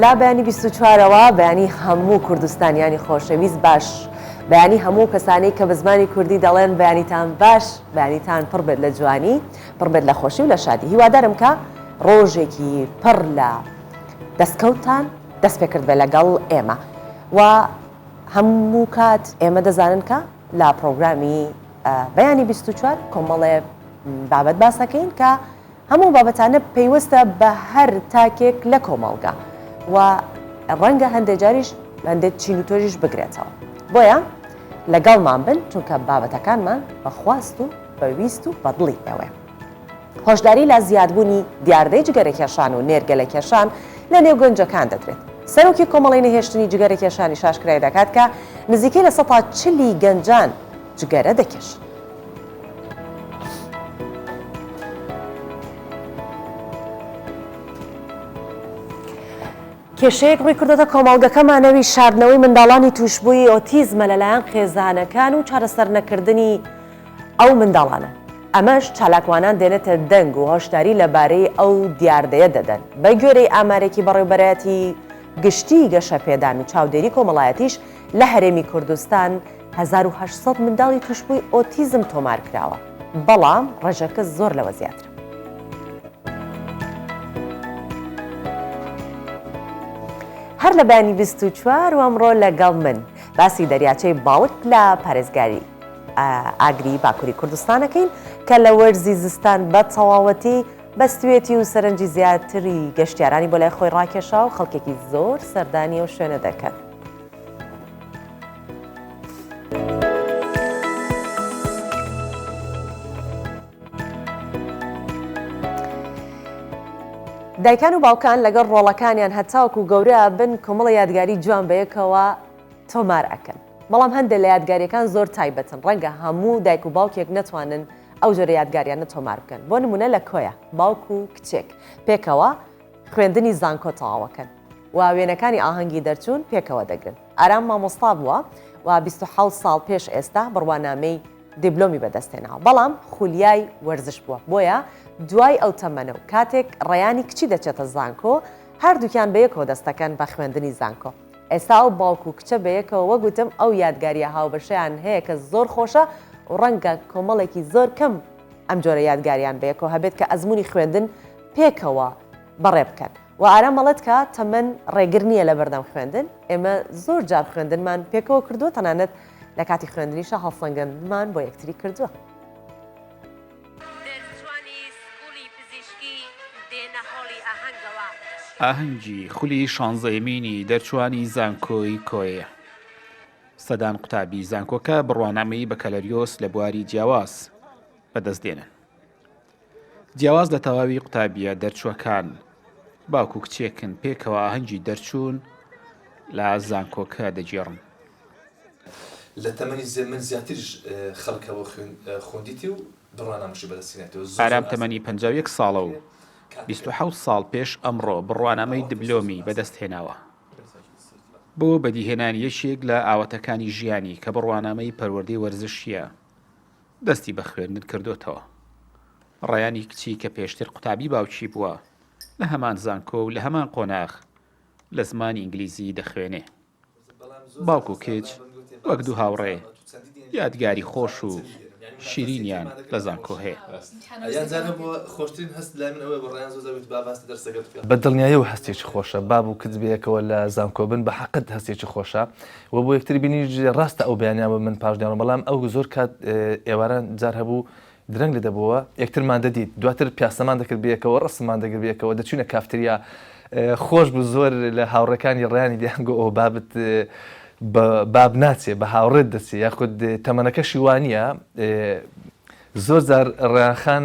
لا بەیانی 24ەوە بەیانی هەموو کوردستانیانی خۆشەویست باش، بەیانی هەموو کەسانی کە بە زمانی کوردی دەڵێن بەیانیتان باش، بەیانیتان پڕ بێت لە جوانی، پڕ بێت لە خۆشی و لە شادی. هیوادارم کە ڕۆژێکی پڕ لە دەستکەوتان دەست پێ کرد بێ لەگەڵ ئێمە و هەموو کات ئێمە دەزانن کە لا پرۆگرامی بەیانی 24 کۆمەڵێ بابەت باسەکەین کە هەموو بابەتانە پەیوەستە بە هەر تاکێک لە کۆمەڵگا و ڕەنگە هەندێک جاریش هەندێک چین و تۆژیش بگرێتەوە. بۆیە لەگەڵمان بن چونکە بابەتەکانمان بەخواست و بەویست و بەدڵی ئێوەیە. هۆشداری لە زیادبوونی دیاردەی جگەرەکێشان و نێرگلەکێشان لە نێو گەنجەکان دەدرێت. سەرۆکی کۆمەڵی نەهێشتنی جگەرەکێشانی شاشکرای دەکات کە نزیکەی لە 140 گەنجان جگەرە دەکێشن. کێشەیەک ڕووی کردوتە کۆمەڵگەکەمانەوی شاردنەوەی منداڵانی توشببووی ئۆتیزمە لەلایەن خێزانەکان و چارەسەر نەکردنی ئەو منداڵانە. ئەمەش چالاکوانان دێنێتە دەنگ و هۆشداری لەبارەی ئەو دیاردەیە دەدەن. بە گوێرەی ئامارێکی بەڕێوەبەرەتی گشتی گەشەپێدان و چاودێری کۆمەڵایەتیش لە هەرێمی کوردستان 1800 منداڵی توشببووی ئۆتیزم تۆمار کراوە، بەڵام ڕێژەکە زۆر لەوە زیاترە. هەر لە بەیانی 24 و ئەمڕۆ لەگەڵ من باسی دەریاچەی باوت لە پارێزگاری ئاگری باکووری کوردستانەکەین کە لە وەرزی زستان بە تەواوەتی بەستوێتی و سەرنجی زیاتری گەشتیارانی بۆ لای خۆی ڕاکێشا و خەڵکێکی زۆر سەردانی و شوێنە دەکەن. دایکان و باوکان لەگەڵ ڕۆڵەکانیان هەتاوکو گەورە بن کۆمەڵە یادگاری جوان بەیەکەوە تۆمار ئەکەن. بەڵام هەندێک لە یادگاریەکان زۆر تایبەتن، ڕەنگە هەموو دایک و باوکێک نەتوانن ئەو جۆرە یادگاریانە تۆمار بکەن. بۆ نمونە لە کۆیە باوک و کچێک پێکەوە خوێندنی زانکۆ تەواوەکەن و وێنەکانی ئاهەنگی دەرچوون پێکەوە دەگرن. ئارام مامۆستا بووە و 27 ساڵ پێش ئێستا بڕوانامەی دیبلۆمی بەدەستێناوە، بەڵام خولیای وەرزش بووە. بۆیە دوای ئەو تەمەنە و کاتێک ڕێیانی کچی دەچێتە زانکۆ هەردووکیان بەیەکەوە دەستەکەن بە خوێندنی زانکۆ. ئێستا ئەو باوک و کچە بەیەکەوە وەگوتم ئەو یادگاریە هاوبەشیان هەیە کە زۆر خۆشە و ڕەنگە کۆمەڵێکی زۆر کەم ئەم جۆرە یادگاریان بەیەکەوە هەبێت کە ئەزمموی خوێندن پێکەوە بەڕێ بکەن. و ئارام مەڵەت کە تەمەەن ڕێگر نییە لە بەردەم خوێندن، ئێمە زۆر جار خوێندنمان پێکەوە کردووە، تەنانەت لە کاتی خوێندنیشە هەڵسەنگەندمان بۆ یەکتری کردووە. ئاهەنگی خولی شانزەیەمینی دەرچوانی زانکۆی کۆیە. سەدان قوتابی زانکۆکە بڕوانامەی بە کەلەریۆس لە بواری جیاواز بەدەستدێنن. جیاواز لە تەواوی قوتابیە دەرچووەکان باوک و کچێکن پێکەوە ئاهەنگی دەرچوون لە زانکۆکە دەجێڕن. لە تەمەنی من زیاترش خەڵکەوە خوندیتی و بڕوانامەشی بەدەستێنێتەوە. ئارام تەمەنی 51 ساڵە و 27 ساڵ پێش ئەمڕۆ بڕوانامەی دیبلۆمی بەدەستهێناوە. بۆ بەدیهێنان یەکێک لە ئاوەتەکانی ژیانی کە بڕوانامەی پەروەردەی وەرزشیە دەستی بە خوێندن کردوتەوە. ڕێیانی کچی کە پێشتر قوتابی باوکی بووە لە هەمان زانکۆ و لە هەمان قۆناغ لە زمانی ئینگلیزی دەخوێنێ. باوک و کچ وەک دوو هاوڕێ یادگاری خۆش و شیرینیان لە زانکۆ هەیە. بە دڵنیایە و هەستێکی خۆشە باب و کچ بەیەکەوە لە زانکۆ بن بە حەقت هەستێکی خۆشە و بۆ یەکتری بینی ڕاستە ئەو بەیانیان من پاشدیانەوە، بەڵام ئەو زۆر کات ئێواران جار هەبوو درەنگ لە دەبەوە یەکترمان دەدیت، دواتر پیاسەمان دەکرد بەیەکەوە ڕستمان دەگرت بەیەکەوە دەچوونە کافتریا. خۆش بوو زۆر لە هاوڕەکانی ڕێیانی دیانگۆ ئەو بابت باب ناچێ بە هاوڕێت دەچێت یاخود تەمەنەکەشی وانە زۆر جار ڕێیانخان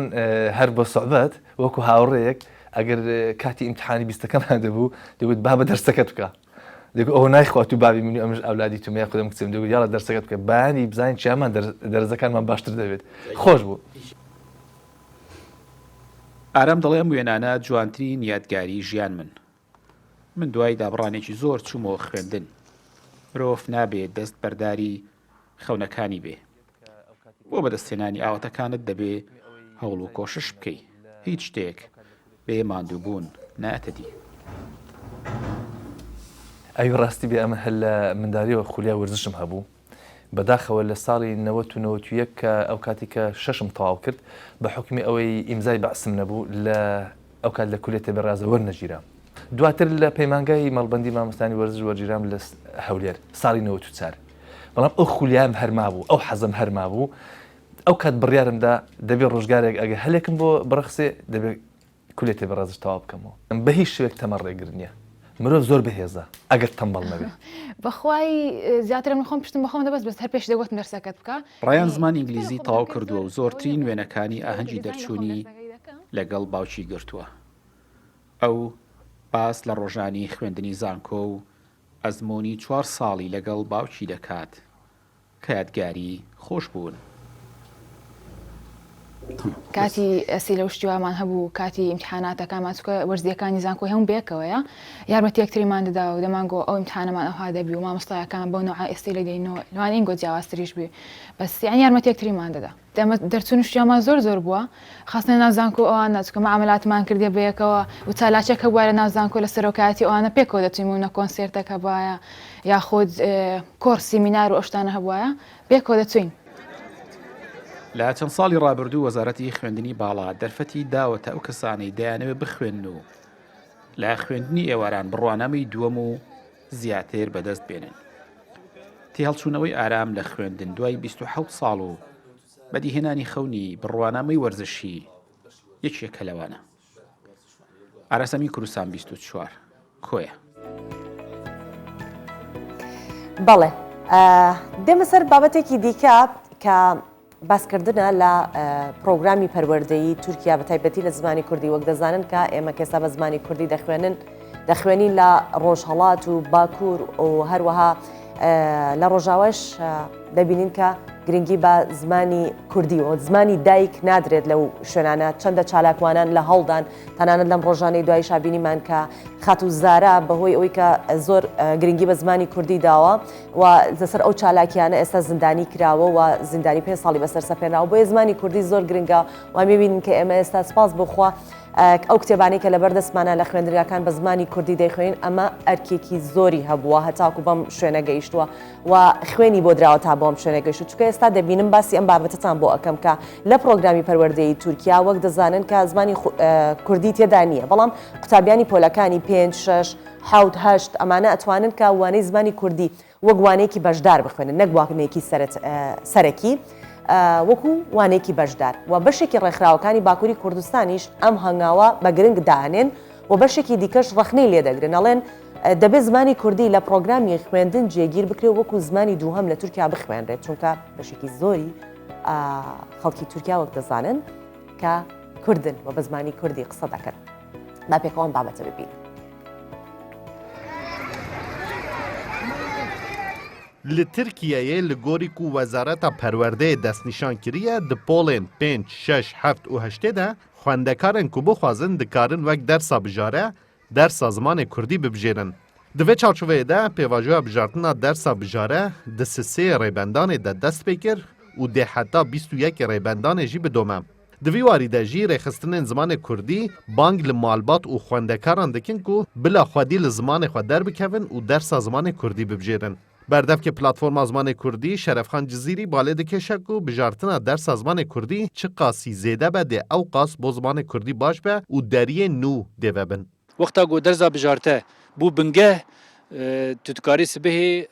هەر بۆ سوحبەت وەکو هاوڕێیەک ئەگەر کاتی ئیمتحانی بیستەکەمان دەبوو دەگوت بابە دەرسەکەت بکە، دەگوت ئەوە نایخوات و بابی منی ئەمش ئەولادی تومە خودم کچم دەگوت یاڵە دەرسەکەت بکە، بانی بزانین چیامان دەرزەکانمان باشتر دەبێت. خۆش بوو. ئارام دەڵێ ئەم وێنانە جوانترین یادگاری ژیان من دوای دابڕانێکی زۆر چوومەوە خوێندن. مرۆڤ نابێت دەست بەرداری خەونەکانی بێ. بۆ بەدەستهێنانی ئاوەتەکانت دەبێ هەوڵ و کۆشش بکەی، هیچ شتێک بێ ماندووبوون ناتەدی. ئەوی ڕاستی بێ ئەمە هەل لە منداریەوە خولیا وەرزشم هەبوو بەداخەوە لە ساڵی 1991 کە ئەو کاتی کە شەشم تەواو کرد بە حکمی ئەوەی ئیمزای بەعسم نەبوو لە ئەو کات لە کولێتە بەڕازە وەرنەگیرام دواتر لە پەیمانگای مەڵبەندی مامۆستانی وەرزش وەرگیرام لە هەولێر ساڵی 94 بەڵام ئەو خولیام هەرما بوو ئەو حەزم هەرما بوو ئەو کات بڕیارمدا دەبێت ڕۆژگارێک ئەگە هەلێکم بۆ بڕخسێ دەبێت کولێتێ بەڕازش تەواو بکەمەوە بە هیچ شوێک تەمە ڕێگر نییە مرۆڤ زۆر بەهێزە ئەگەر تەمبەڵ نەبێت بەخوای زیاتر من خۆم پشتم بەخۆم دەبەست بەس هەر پێش دەگوت دەرسەکەت بکە ڕایان زمان ئینگلیزی تەواو کردووە و زۆرترین وێنەکانی ئاهەنگی دەرچوونی لەگەڵ باوکی گرتووە ئەو باس لە ڕۆژانی خوێندنی زانکۆ و ئەزمموی 4 ساڵی لەگەڵ باوکی دەکات کە یادگاری خۆش بوون کاتی ئەسی لەو شتیوامان هەبوو کاتی ئیمتحاناتەکانمان چکە وەرزیەکانی زانکۆ هەموو بێکەوەیە یارمەتی یەکتریمان دەدا و دەمانگۆ ئەو ئیمتحانەمان ئەوها دەبی و مامۆستایەکان بۆ نوع ئێستی لە دەینەوە لەوان ئینگۆ جیاوازتریش بی بەس یان یارمەتی یەکتریمان دەدا دەرچوون شتیوامان زۆر بووە خاستە ناو زانکۆ ئەوانە چکە معاملاتمان کردێ بەیەکەوە و چالاکێک هەبووە لە ناو زانکۆ لە سەرۆکاتی ئەوانە پێکەوە دەچوین و کۆنسێرتەکە بایە یا خۆت کۆرس سیمینار و ئەو شتانە هەبووایە پێکەوە دەچوین لە چەند ساڵی ڕابردوو وەزارەتی خوێندنی باڵا دەرفەتی داوەتە ئەو کەسانەی دەیانەوێت بخوێن و لە خوێندنی ئێواران بڕوانەمەی دووەم و زیاتر بەدەست بێنن تی هەڵچوونەوەی ئارام لە خوێندن دوای 27 ساڵ و بەدیهێنانی خەونی بڕوانەمەی وەرزشی یەکێکە لەوانە ئاراسەمی کوردستان 24 کۆیە بەڵێ دێمە سەر بابەتێکی دیکە کە باسکردنە لە پرۆگرامی پەروەردەیی تورکیا بە تایبەتی لە زمانی کوردی وەک دەزانن کە ئێمە کێستا بە زمانی کوردی دەخوێنین لە ڕۆژهەڵات و باکوور و هەروەها لە ڕۆژاوەش دەبینین کە گرنگی بە زمانی کوردی و زمانی دایک نادرێت لەو شوێنانە چەندە چالاکوانان لە هەڵدان تەنانەت لەم ڕۆژانەی دوای شابینیمان کە خات و زارە بەهۆی ئەوەی کە زۆر گرنگی بە زمانی کوردی داوە و لەسەر ئەو چالاکیانە ئێستا زیندانی کراوە و زیندانی 5 ساڵی بەسەر سەپێنراوە بۆیە زمانی کوردی زۆر گرنگە و میبینین کە ئێمە ئێستا سپاس بخوا ئەو کتێبانەی کە لەبەر دەستمانە لە خوێندنگاکان بە زمانی کوردی دەیخوێن ئەمە ئەرکێکی زۆری هەبووە هەتاکو بەم شوێنە گەیشتووە و خوێنی بۆ دراوە تا بۆم شوێنە گەیشت چونکە ئێستا دەبینم باسی ئەم بابەتتان بۆ ئەەکەم کە لە پرۆگرامی پەروەردەیی تورکیا وەک دەزانن کە زمانی کوردی تێدا نییە بەڵام قوتابیانی پۆلەکانی 5 6 7 8 ئەمانە ئەتوانن کە وانەی زمانی کوردی وەک وانەیەکی بەشدار بخوێنن نەک واکنەیەکی سەرەکی وەکو وانێکی بەشدار و بەشێکی ڕێکخراوەکانی باکووری کوردستانیش ئەم هەنگاوە بە گرنگ داهێن و بەشێکی دیکەش ڕەخنەی لێدەگرن ئەڵێن دەبێت زمانی کوردی لە پرۆگرامی خوێندن جێگیر بکرێت وەکو زمانی دووهەم لە تورکیا بخوێنرێت چونکە بەشێکی زۆری خەڵکی تورکیا وەک دەزانن کە کوردن و بە زمانی کوردی قسە دەکەن با پێکەوەم بابەتە ببین. Li Tirkiyeyê li gorî ku Wezareta Perwerdeyê destnîşan kiriye di polên 5, 6, 7 û 8 de xwendekarên ku bixwazin dikarin wek dersa bijare, dersa zimanê Kurdî bibijêrin. Di vê çarçoveyê de pêvajoya bijartina dersa bijare di sisê rêbendanê de dest pê kir û dê heta 21 rêbendanê jî bidome. Di vî warî de jî rêxistinên zimanê Kurdî bang li malbat û xwendekaran dikin ku bila xwedî li zimanê xwe derbikevin û dersa zimanê Kurdî bibijêrin. Berdevke platforma zimanê Kurdî Şerefxan Cizîrî balê dikeşe ku bijartina dersa zimanê Kurdî çi qasî zêde be dê ew qas bo zimanê Kurdî baş be û deriyê nû dê vebin. Wexta ku derza bijarte bû bingeh tu dikarî sibehê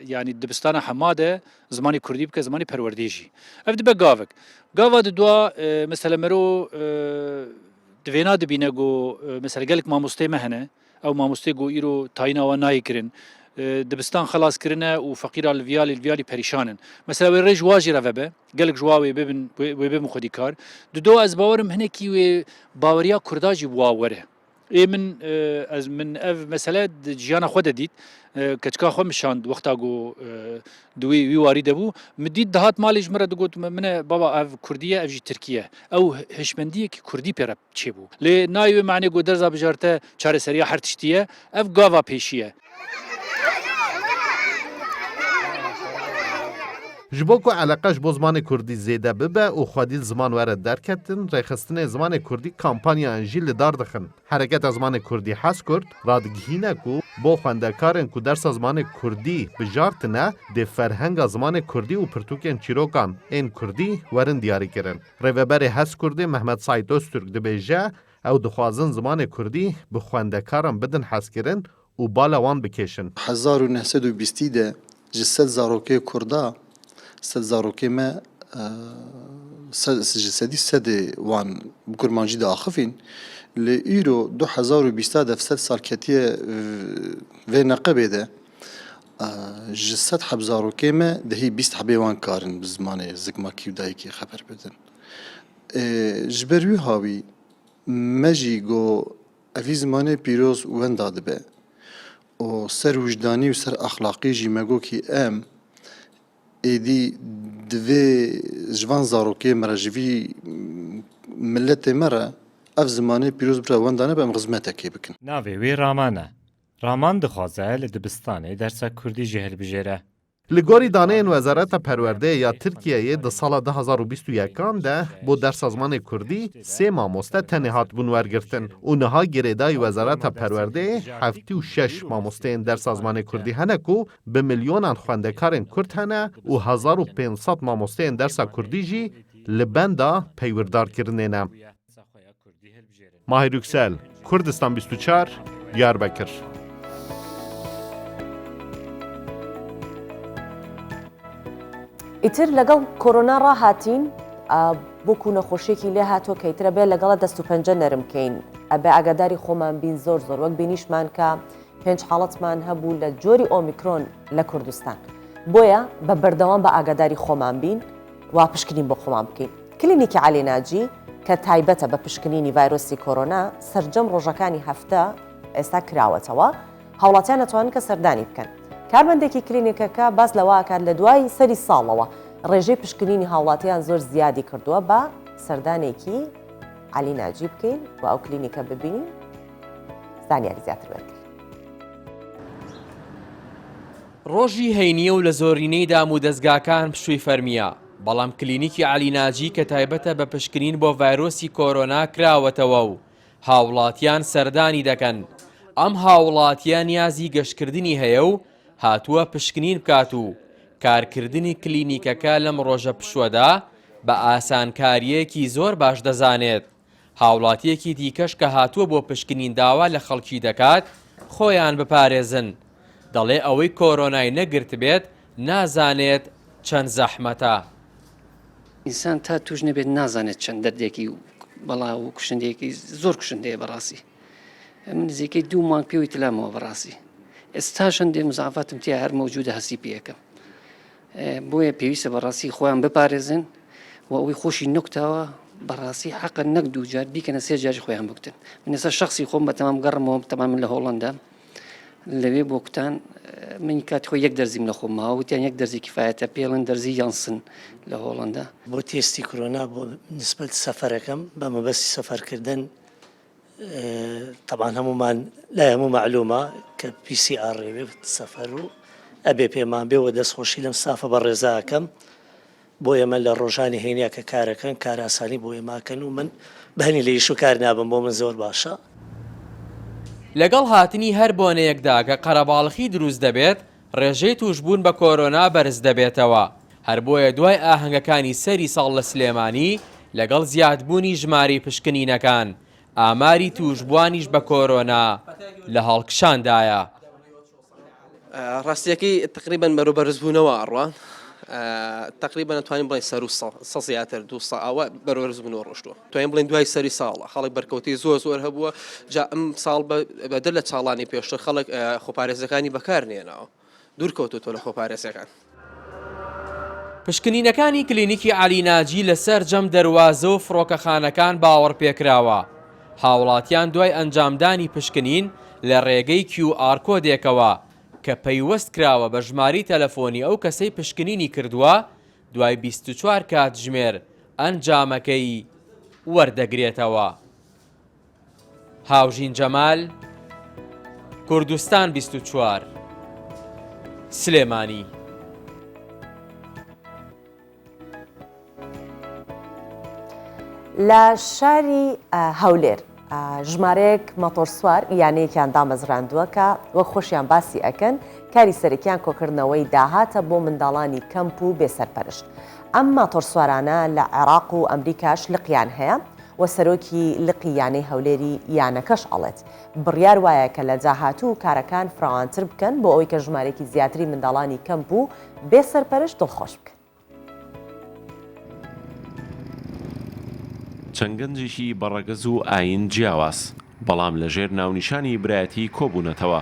yanî dibistana hema de zimanê Kurdî bike zimanê perwerdeyî jî. Ev dibe gavek. Gava di dua mesela mero divêna dibîne ku mesela gelek mamosteyê me hene ew mamostê ku îro tayîna wan nayê kirin dibistan xelas kirine û feqîra li viyalî perîşanin. Mesela wê rêj wa jî re vebe, gelek ji wa wê bibin xwedîkar. Di do ez bawerim hinekî wê baweriya Kurda jî wa were. Ê min ev mesele di jiyana xwe de dît, keçika xwe mişand wexta ku di wî warî de bû, min dît dihat malê ji min re digot min e baba ev Kurdî ye ev jî Tirkî ye. Ew hişmendiyekî Kurdî pê re çêbû. Lê nayê wê meعنê ku derza bijarte çareseriya her tiştî ye, ev gava pêşî ye. ji bo ku eleqe ji bo zimanê Kurdî zêde bibe û xwedî ziman were derketin, rêxistinê zimanê Kurdî kampanyayan jî li dar dixin. Hereketa zimanê Kurdî Hezkurt radigihîne ku bo xwendekarên ku dersa zimanê Kurdî bijartine dê ferhenga zimanê Kurdî û pirtûkên çîrokan ên Kurdî werin diyarîkirin. Rêveberê Hezkurdê Mehmet Saîd Öztürk dibêje ew dixwazin zimanê Kurdî bi xwendekaran bidin hezkirin û bala wan bikêşin. 1920 de ji sed zarokê Kurda sed zarokê me ji sedî sedê wan bi kurmancî de axivîn li îro 2020 de sed sal ketiye vê neqebê de ji sed heb zarokê me dihî 20 hebê wan karin bi zimanê zikmakî û dayîkê xeber bidin. Ji ber wî havî me jî got evî zimanê pîroz û wenda dibe û ser wijdanî û ser axlaqî jî me got kî em êdî divê ji van zarokê me re ji vî milletê me re ev zimanê pîroz bira wenda nebe em xizmetekê bikin. Navê wê Raman e. Raman dixwaze li dibistanê dersa Kurdî jî hilbijêre. Li gorî daneyên Wezareta Perwerdeyê ya Tirkiyeyê di sala 2021 de bo dersa zimanê Kurdî sê mamoste tenê hatibûn wergirtin û niha girêdayî Wezareta Perwerdeyê 76 mamosteyên dersa zimanê Kurdî hene ku bi milyonan xwendekarên Kurd hene û 1500 mamosteyên dersa Kurdî jî li benda peywirdarkirinê ne. Mahir Yüksel, Kurdistan 24, Diyarbakır. ئیتر لەگەڵ کۆرۆنا ڕاهاتین بۆکو نەخۆشیێکی لێ هاتۆ کەیترە بێ لەگەڵە دەست و پەنجە نەرمکەین ئەبێ ئاگاداری خۆمان بین زۆر وەک بینیشمان کە 5 حاڵەتمان هەبوو لە جۆری ئۆمیکرۆن لە کوردستان بۆیە بە بەردەوام بە ئاگاداری خۆمان بین وا پشکنین بۆ خۆمان بکەین. کلینیکی عەلی ناجی کە تایبەتە بە پشکنینی ڤایرۆسی کۆرۆنا سەرجەم ڕۆژەکانی هەفتە ئێستا کراوەتەوە هاوڵاتیان نەتوانن کە سەردانی بکەن. کارمەندێکی کلینیکەکە باس لەواکات لە دوای سەری ساڵەوە ڕێژەی پشکنینی هاوڵاتیان زۆر زیادی کردووە بە سەردانێکی عەلی ناجی بکەین و ئەو کلینیکە ببینین زانیاری زیاتر وەرگرین. ڕۆژی هەینیە و لە زۆرینەی دام و دەستگاکان پشووی فەرمیە بەڵام کلینیکی عەلی ناجی کە تایبەتە بە پشکنین بۆ ڤایرۆسی کۆرۆنا کراوەتەوە و هاوڵاتیان سەردانی دەکەن. ئەم هاوڵاتیان نیازی گەشتکردنی هەیە و هاتووە پشکنین بکات و کارکردنی کلینیکەکە لەم ڕۆژە پشوەدا بە ئاسانکاریەکی زۆر باش دەزانێت. هاوڵاتیەکی دیکەش کە هاتووە بۆ پشکنین داوا لە خەڵکی دەکات خۆیان بپارێزن. دەڵێ ئەوەی کۆرۆنای نەگرت بێت نازانێت چەند زەحمەتە. ئینسان تا توش نەبێت نازانێت چەند دەردێکی بەڵاو و کوشندەیەکی زۆر کوشندەیە بەڕاستی. من نزیکەی 2 مانگ پێوی تلامەوە بەڕاستی. ئێستا هەندێ مزعافاتم تیا هەر مەوجودە هەسی پێەکەم. بۆیە پێویستە بەڕاستی خۆیان بپارێزن و ئەوەی خۆشی نوکتاوە بەڕاستی حەقە نەک 2 جار بیکەنە 3 جار خۆیان بکتن. من ئێستا شخصی خۆم بە تەمام گەڕمەوە تەمام لە هۆڵەندا لەوێ بۆ کوتان من کاتی خۆ 1 دەرزیم لە خۆمەوە وتیان 1 دەرزی کفایەتە پێڵن دەرزی یانسن لە هۆڵەندا. بۆ تێستی کۆرۆنا بۆ نسبەت سەفەرەکەم بە مەبەستی سەفەرکردن طبعا هەمومان لای هەموو معلومە کە PCR ڕێوێ سەفەر و ئەبێ پێمان بێ و دەستخۆشی لەم سافە بە ڕێزاکەم بۆ ئێمە لە ڕۆژانی هێنیا کە کارەکەن کار ئاسانی بۆ ئێماکەن و من بەهنی لە ئیش و کار نابم بۆ من زۆر باشە. لەگەڵ هاتنی هەر بۆنەیەکدا کە قەرەباڵخی دروست دەبێت ڕێژەی توشبوون بە کۆرۆنا بەرز دەبێتەوە. هەر بۆیە دوای ئاهەنگەکانی سەری ساڵ لە سلێمانی لەگەڵ زیادبوونی ژماری پشکنینەکان ئاماری توشبوانیش بە کۆرۆنا لە هەڵکشاندایە. ڕاستیەکەی تقریبان بەرەبەرزبوونەوە ئەڕوان تقریبا نتوانین بڵێن سەر و سە زیاتر 200 ئاوە بەرەبەرزبوونەوە ڕۆشتووە. توانین بڵێن دوای سەری ساڵە خەڵک بەرکەوتی زۆر هەبووە جا ئەم ساڵ بەدەر لە چاڵانی پێشتر خەڵک خۆپارێزەکانی بەکارنێنەوە دوورکەوتوتۆ لە خۆپارێزەکان. پشکنینەکانی کلینیکی عەلی ناجی لەسەر جەم دەروازە و فڕۆکەخانەکان باوەڕ پێکراوە. هاوڵاتیان دوای ئەنجامدانی پشکنین لە ڕێگەی QR کۆدێکەوە کە پەیوەست کراوە بە ژماری تەلەفۆنی ئەو کەسەی پشکنینی کردووە دوای 24 کاتژمێر ئەنجامەکەی وەردەگرێتەوە. هاوژین جەمال، کوردستان 24 سلێمانی. لە شاری هەولێر ژمارەیەک مەتۆرسوار یانەیەکیان دامەزراندووە کە وەک خۆشیان باسی ئەکەن کاری سەرەکیان کۆکردنەوەی داهاتە بۆ منداڵانی کەمپ و بێسەرپەرشت. ئەم ماتۆرسوارانە لە عێراق و ئەمریکاش لقیان هەیە و سەرۆکی لقی یانەی هەولێری یانەکەش ئەڵێت بڕیار وایە کە لە جاهاتوو کارەکان فراوانتر بکەن بۆ ئەوەی کە ژمارەیەکی زیاتری منداڵانی کەمپ و بێسەرپەرشت دڵخۆش بکەن. چەنگەنجێکی بەڕەگەز و ئاین جیاواز بەڵام لەژێر ناونیشانی برایەتی کۆبوونەتەوە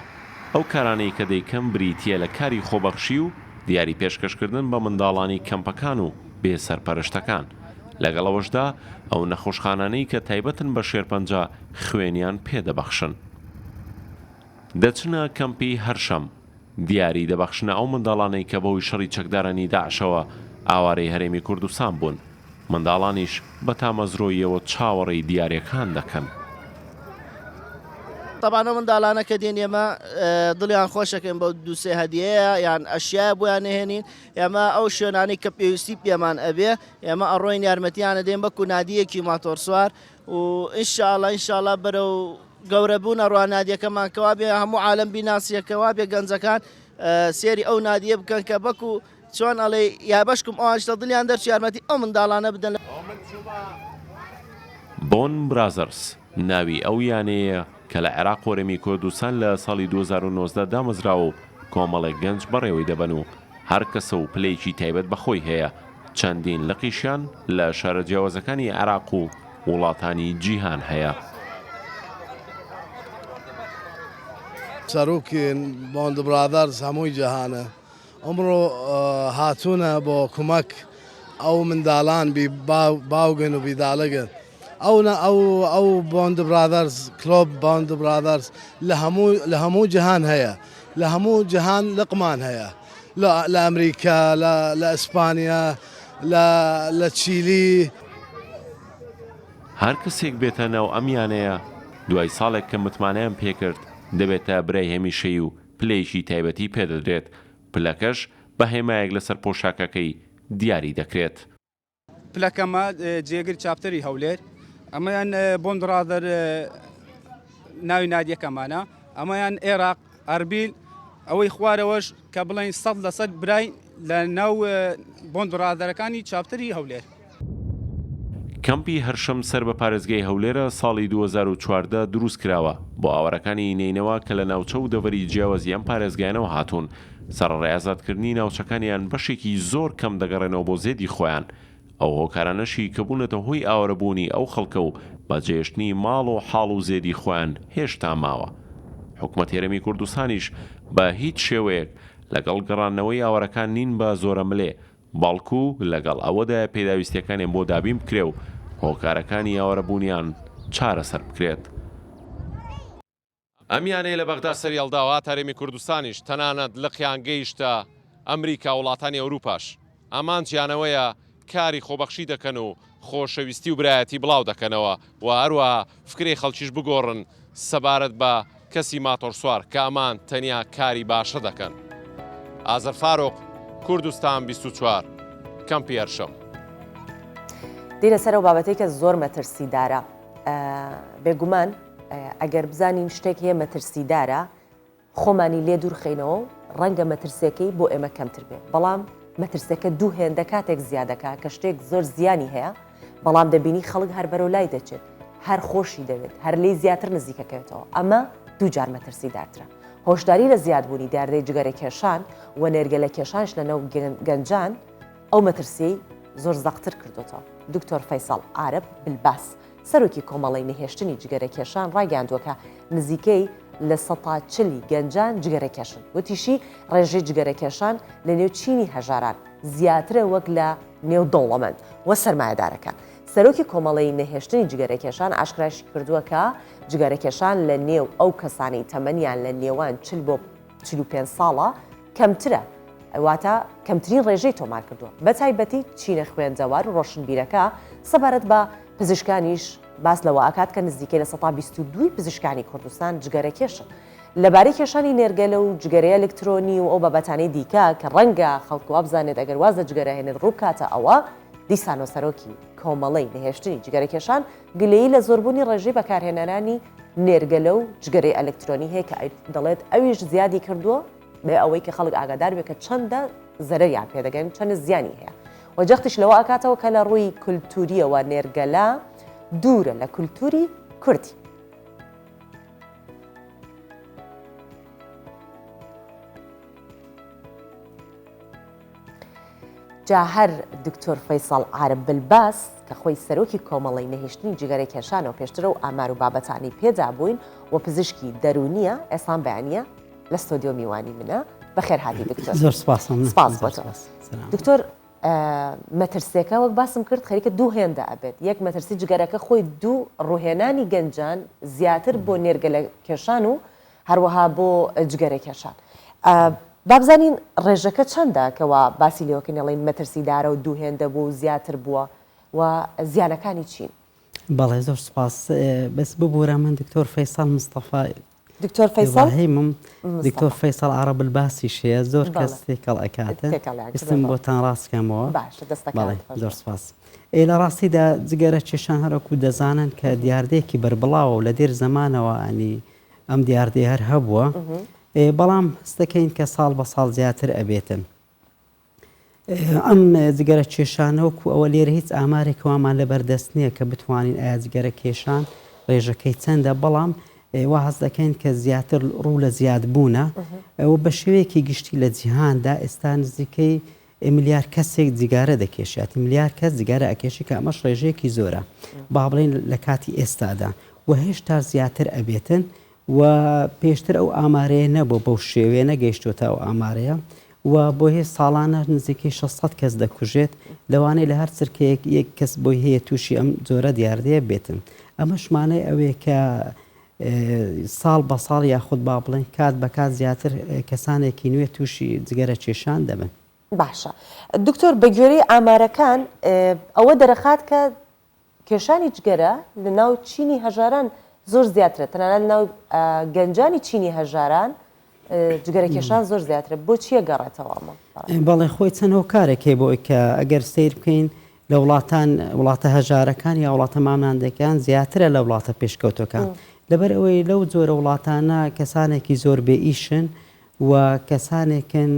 ئەو کارانەی کە دەیکەم بریتیە لە کاری خۆبەخشی و دیاری پێشکەشکردن بە منداڵانی کەمپەکان و بێسەرپەرشتەکان لەگەڵەوەشدا ئەو نەخۆشخانانەی کە تایبەتن بە شێرپەنجە خوێنیان پێدەبەخشن. دەچنە کەمپی هەرشەم دیاری دەبەخشنە ئەو منداڵانەی کە بەوەی شەڕی چەکدارانی داعشەوە ئاوارەی هەرێمی کوردستان بوون منداڵانیش بە تامەزرۆیەوە چاوەڕێی دیارەکان دەکەن. طبعاً منداڵانە کە دێن ئێمە دڵیان خۆشەکەن بە دووسێ هەدیەیە یان ئەشیای بۆیان نهێنین ئێمە ئەو شوێنانی کە پێویستی پێمان ئەبێ ئێمە ئەڕۆین یارمەتیانە دێن بەکو نادیەکی ماتۆرسوار و ئینشاءڵڵا بەرەو گەورەبوونە ڕوانادیەکەمان کەوا بێ هەموو عالەم بیناسیەکەوا بێ گەنجەکان سێری ئەو نادیە بکەن کە بەکو چۆن ئەڵێ یا بەشکم ئەوانشتە دڵیان دەرچ یارمەتی ئەو منداڵانە بدەن. بۆن برازەرس ناوی ئەو یانەیە کە لە عێراق هۆرەمی کوردستان لە ساڵی 2019 دامەزراوە و کۆمەڵێک گەنج بەڕێوەی دەبن و هەر کەسە و پلەیەکی تایبەت بەخۆی هەیە چەندین لقیشیان لە شارە جیاوازەکانی عێراق و وڵاتانی جیهان هەیە. سەرۆکین بۆند برادەرز هەمووی جەهانە ئەمڕۆ هاتوونە بۆ کومەک ئەو منداڵان باوگن و بیداڵەگەن ئەو بۆند برادەرز کلۆب بۆند برادەرز لە هەموو جیهان هەیە لە هەموو جیهان لقمان هەیە لە ئەمریکا لە ئیسپانیا لە چیلی هەر کەسێک بێتە ناو ئەمیانەیە دوای ساڵێک کە متمانەیان پێکرد دەبێتە برای هەمیشەی و پلەیەکی تایبەتی پێدەدرێت پلەکەش بە هێمایەک لەسەر پۆشاکەکەی دیاری دەکرێت. پلەکەمە جێگر چاپتەری هەولێر ئەمەیان بۆندڕادەر ناوی نادیەکەمانە ئەمەیان عێراق ئەربیل ئەوەی خوارەوەش کە بڵێن 100% برای لە ناو بۆندڕادەرەکانی چاپتەری هەولێر. کەمپی هەرشەم سەر بە پارێزگای هەولێرە ساڵی 2014 دروست کراوە بۆ ئاوارەکانی نینەوە کە لە ناوچە و دەوەری جیاوازیان پارێزگایانەوە هاتوون سەرڕای ئازادکردنی ناوچەکانیان بەشێکی زۆر کەم دەگەڕێنەوە بۆ زێدی خۆیان ئەو هۆکارانەشی کە بوونەتە هۆی ئاوارەبوونی ئەو خەڵکە و بەجێشتنی ماڵ و حاڵ و زێدی خۆیان هێشتا ماوە. حکومەت هێرەمی کوردستانیش بە هیچ شێوەیەک لەگەڵ گەڕانەوەی ئاوارەکان نین بە زۆرە ملێ باڵکو لەگەڵ ئەوەدا پێداویستیەکانیان بۆ دابین بکرێ و هۆکارەکانی ئاوارەبوونیان چارەسەر بکرێت. ئەمیانەیە لە بەغدا سەریەڵداوە هەرێمی کوردستانیش تەنانەت لقیان گەیشتە ئەمریکا وڵاتانی ئەوروپاش ئەمان جیانەوەیە کاری خۆبەخشی دەکەن و خۆشەویستی و برایەتی بڵاو دەکەنەوە و هەروە فکرەی خەڵکیش بگۆڕن سەبارەت بە کەسی ماتۆرسوار کە ئەمان تەنیا کاری باشە دەکەن. ئازەر فارۆق کوردستان 24 کەمپی هەرشەم. دێنە سەر ئەو بابەتەی کە زۆر مەترسیدارە بێگومان ئەگەر بزانین شتێک هەیە مەترسیدارە خۆمانی لێ دوورخینەوە ڕەنگە مەترسیەکەی بۆ ئێمە کەمتر بێت بەڵام مەترسەکە دوو هێندە کاتێک زیادەکە کە شتێک زۆر زیانی هەیە بەڵام دەبینی خەڵک هەر بەرەو لای دەچێت هەر خۆشی دەوێت هەر لێی زیاتر نزیکەکەوێتەوە ئەمە دوو جار مەترسیدارترە. هۆشداری لە زیادبوونی دیاردەی جگەرەکێشان و نێرگلە کێشانش لەنەو گەنجان ئەو مەترسی زۆر زەقتر کردوتەوە. دکتۆر فەیساڵ عارب بلباس سەرۆکی کۆمەڵی نەهێشتنی جگەرەکێشان ڕاگەاندووە نزیکەی لە 140 گەنجان جگەرەکێشن وتیشی ڕێژەی جگەرەکێشان لە نێو چینی هەژاران زیاترە وەک لە نێو دەوڵەمەند وە سەرمایەدارەکان. سەرۆکی کۆمەڵی نەهێشتنی جگەرەکێشان ئاشکراشی کردووە کە جگەرەکێشان لە نێو ئەو کەسانی تەمەنیان لە نێوان 40 بۆ 45 ساڵە کەمترە ئەواتە کەمترین ڕێژەی تۆمار کردووە بە تایبەتی چینە خوێندەوار و ڕۆشنبیرەکە سەبارەت بە پزیشکانیش باس لەوە ئاکات کە نزیکەی لە 122 پزیشکانی کوردستان جگەرەکێشن لەبارەی کێشانی نێرگەلە و جگەرەی ئەلکترۆنی و ئەو بابەتانەی دیکە کە ڕەنگە خەڵکو وابزانێت ئەگەر وازە جگەرە هێنێت ڕووکاتە ئەوە دیسانۆ سەرۆکی کۆمەڵەی نەهێشتنی جگەرەکێشان گلەیی لە زۆربوونی ڕێژەی بەکارهێنەرانی نێرگەلە و جگەرەی ئەلکترۆنی هەیە کە دەڵێت ئەویش زیادی کردووە بێ ئەوەی کە خەڵک ئاگادار بێت کە چەندە زەرەریان پێدەگەن چەند زیانی هەیە وەجەختیش لەوە ئاکاتەوە کە لە ڕووی کولتوریەوە نێرگەلە دوورە لە کولتوری کوردی. جا هەر دکتۆر فەیساڵ عارب بلباس کە خۆی سەرۆکی کۆمەڵی نەهێشتنی جگەرەکێشانەوە پێشترە و ئامار و بابەتانی پێدا بووین و پزیشکی دەرونیە ئێسان بەیانە لە ستۆدیۆ میوانی منە بەخێر هاتی دکتۆر. زۆر سپاسم. سپاس بۆتەوە. دکتۆر مەترسیەکە وەک باسم کرد خەریکە دوو هێندە ئەبێت یەک مەترسی جگەرەکە خۆی دوو ڕوهێنانی گەنجان زیاتر بۆ نێرگەلەکێشان و هەروەها بۆ جگەرەکێشان. بابزانین ڕێژەکە چەندە کەوا باسی لێوەکەنەڵین مەترسیدارە و دوو هێندە بوو و زیاتر بووە و زیانەکانی چین؟ بەڵێ زۆر سپاس بەس ببوورە من دکتۆر فەیساڵ مستەفا دکتۆر فەیساڵ هیمم دکتۆر فەیساڵ عارب الباسیش هەیە زۆر کەس تێکەڵ ئەکاتە ئستم بۆتان ڕاستکەمەوە بەڵێ زۆر سپاس. لە ڕاستیدا جگەرەکێشان هەرەکو دەزانن کە دیاردەیەکی بربڵاوە و لە دێر زەمانەوە ئەنی ئەم دیاردەی هەر هەبووە بەڵام هەستەکەین کە ساڵ بە ساڵ زیاتر ئەبێتن. ئەم جگەرەکێشانەوەکو ئەوە لێرە هیچ ئامارێکەوەمان لەبەردەست نییە کە بتوانین ئایا جگەرەکێشان ڕێژەکەی چەندە بەڵام وا هەست دەکەین کە زیاتر ڕوو لە زیادبوونە ئەوە بە شێوەیەکی گشتی لە جیهاندا ئێستا نزیکەی میلیار کەسێک جگارە دەکێشێت میلیار کەس جگارە ئەکێشی کە ئەمەش ڕێژەیەکی زۆرە با بڵێن لە کاتی ئێستادا و هێشتا زیاتر ئەبێتن و پێشتر ئەو ئامارەیە نەبوو بەو شێوەیە نەگەیشتوتە ئەو ئامارەیە و بۆ هێ ساڵانە نزیکەی 600 کەس دەکوژێت لەوانەیە لە هەر چرکەیەک یەک کەس بۆی هەیە تووشی ئەم جۆرە دیاردەیە بێتن. ئەمەشمانەی ئەوەیە کە ساڵ بە ساڵ یاخود با بڵێن کات بە کات زیاتر کەسانێکی نوێ تووشی جگەرەکێشان دەبن. باشە دکتۆر بە گوێرەی ئامارەکان ئەوە دەرەخات کە کێشانی جگەرە لە ناو چینی هەژاران زۆر زیاترە تەنانەت ناو گەنجانی چینی هەژاران جگەرەکێشان زۆر زیاترە بۆ چیە گەڕێتەوە ئەمە؟ بەڵێ خۆی چەند هۆکارێکی بۆی کە ئەگەر سیر بکەین لە وڵاتە هەژارەکان یا وڵاتە مامناندەکان زیاترە لە وڵاتە پێشکەوتەکان لەبەر ئەوەی لەو جۆرە وڵاتانە کەسانێکی زۆر بێ ئیشن و کەسانێکن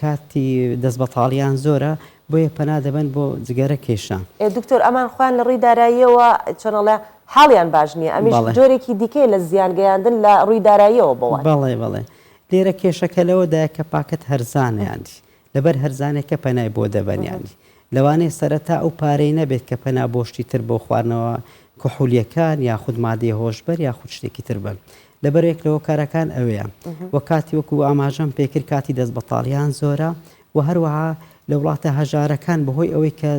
کاتی دەست بەتاڵیان زۆرە بۆیە پەنا دەبن بۆ جگەرەکێشان. دکتۆر ئەمان خۆیان لە ڕووی داراییەوە چۆنەڵێ حاڵیان باش نییە ئەمیش جۆرێکی دیکەی لە زیانگەیاندن لە ڕووی داراییەوە بەوە. بەڵێ لێرە کێشەکە لەوەدایە کە پاکت هەرزانیاندی لەبەر هەرزانێکە پەنای بۆ دەبەنیانی لەوانەیە سەرەتا ئەو پارەی نەبێت کە پەنا بۆشتی تر بۆ خواردنەوە کحولیەکان یاخود مادەی هۆشبەر یاخود شتێکی تر بن لەبەرێک لەوە کارەکان ئەوەیە وە کاتی وەکو ئاماژەم پێکرد کاتی دەست بەتاڵیان زۆرە و هەروەها لە وڵاتە هەژارەکان بەهۆی ئەوەی کە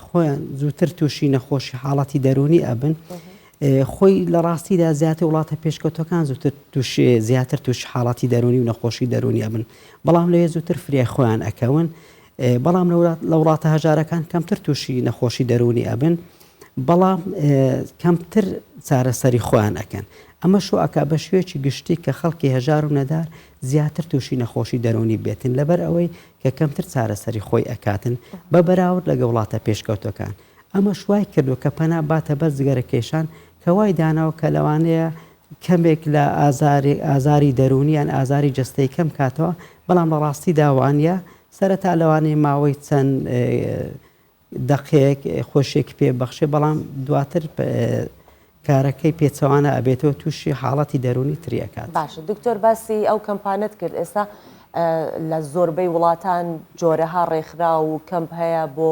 خۆیان زووتر تووشی نەخۆشی حاڵەتی دەرونی ئەبن خۆی لە ڕاستیدا زیاتر وڵاتە پێشکەوتەکان زووتر زیاتر توش حاڵەتی دەرونی و نەخۆشی دەرونی ئەبن بەڵام لەوێ زووتر فریای خۆیان ئەکەون بەڵام لە وڵاتە هەژارەکان کەمتر تووشی نەخۆشی دەرونی ئەبن بەڵام کەمتر چارەسەری خۆیان ئەکەن ئەمە شو ئەکا بە شوێکی گشتی کە خەڵکی هەژار و نەدار زیاتر تووشی نەخۆشی دەرونی بێتن لەبەر ئەوەی کە کەمتر چارەسەری خۆی ئەکاتن بە بەراورد لەگە وڵاتە پێشکەوتەکان ئەمە شوای کردو کە پەنا باتە بەر جگەرەکێشان کە وای داناوە کە لەوانەیە کەمێک لە ئازاری دەرونیان ئازاری جستەی کەم کاتەوە بەڵام لە ڕاستی داوانە سەرەتا لەوانەیە ماوەی چەند دەقەیەک خۆشێکی پێبەخشێ بەڵام دواتر کارەکەی پێچەوانە ئەبێتەوە تووشی حاڵەتی دەرونی تریەکات. باشە دکتۆر باسی ئەو کەمپانت کرد ئێستا لە زۆربەی وڵاتان جۆرەها ڕێکخرا و کەمپ هەیە بۆ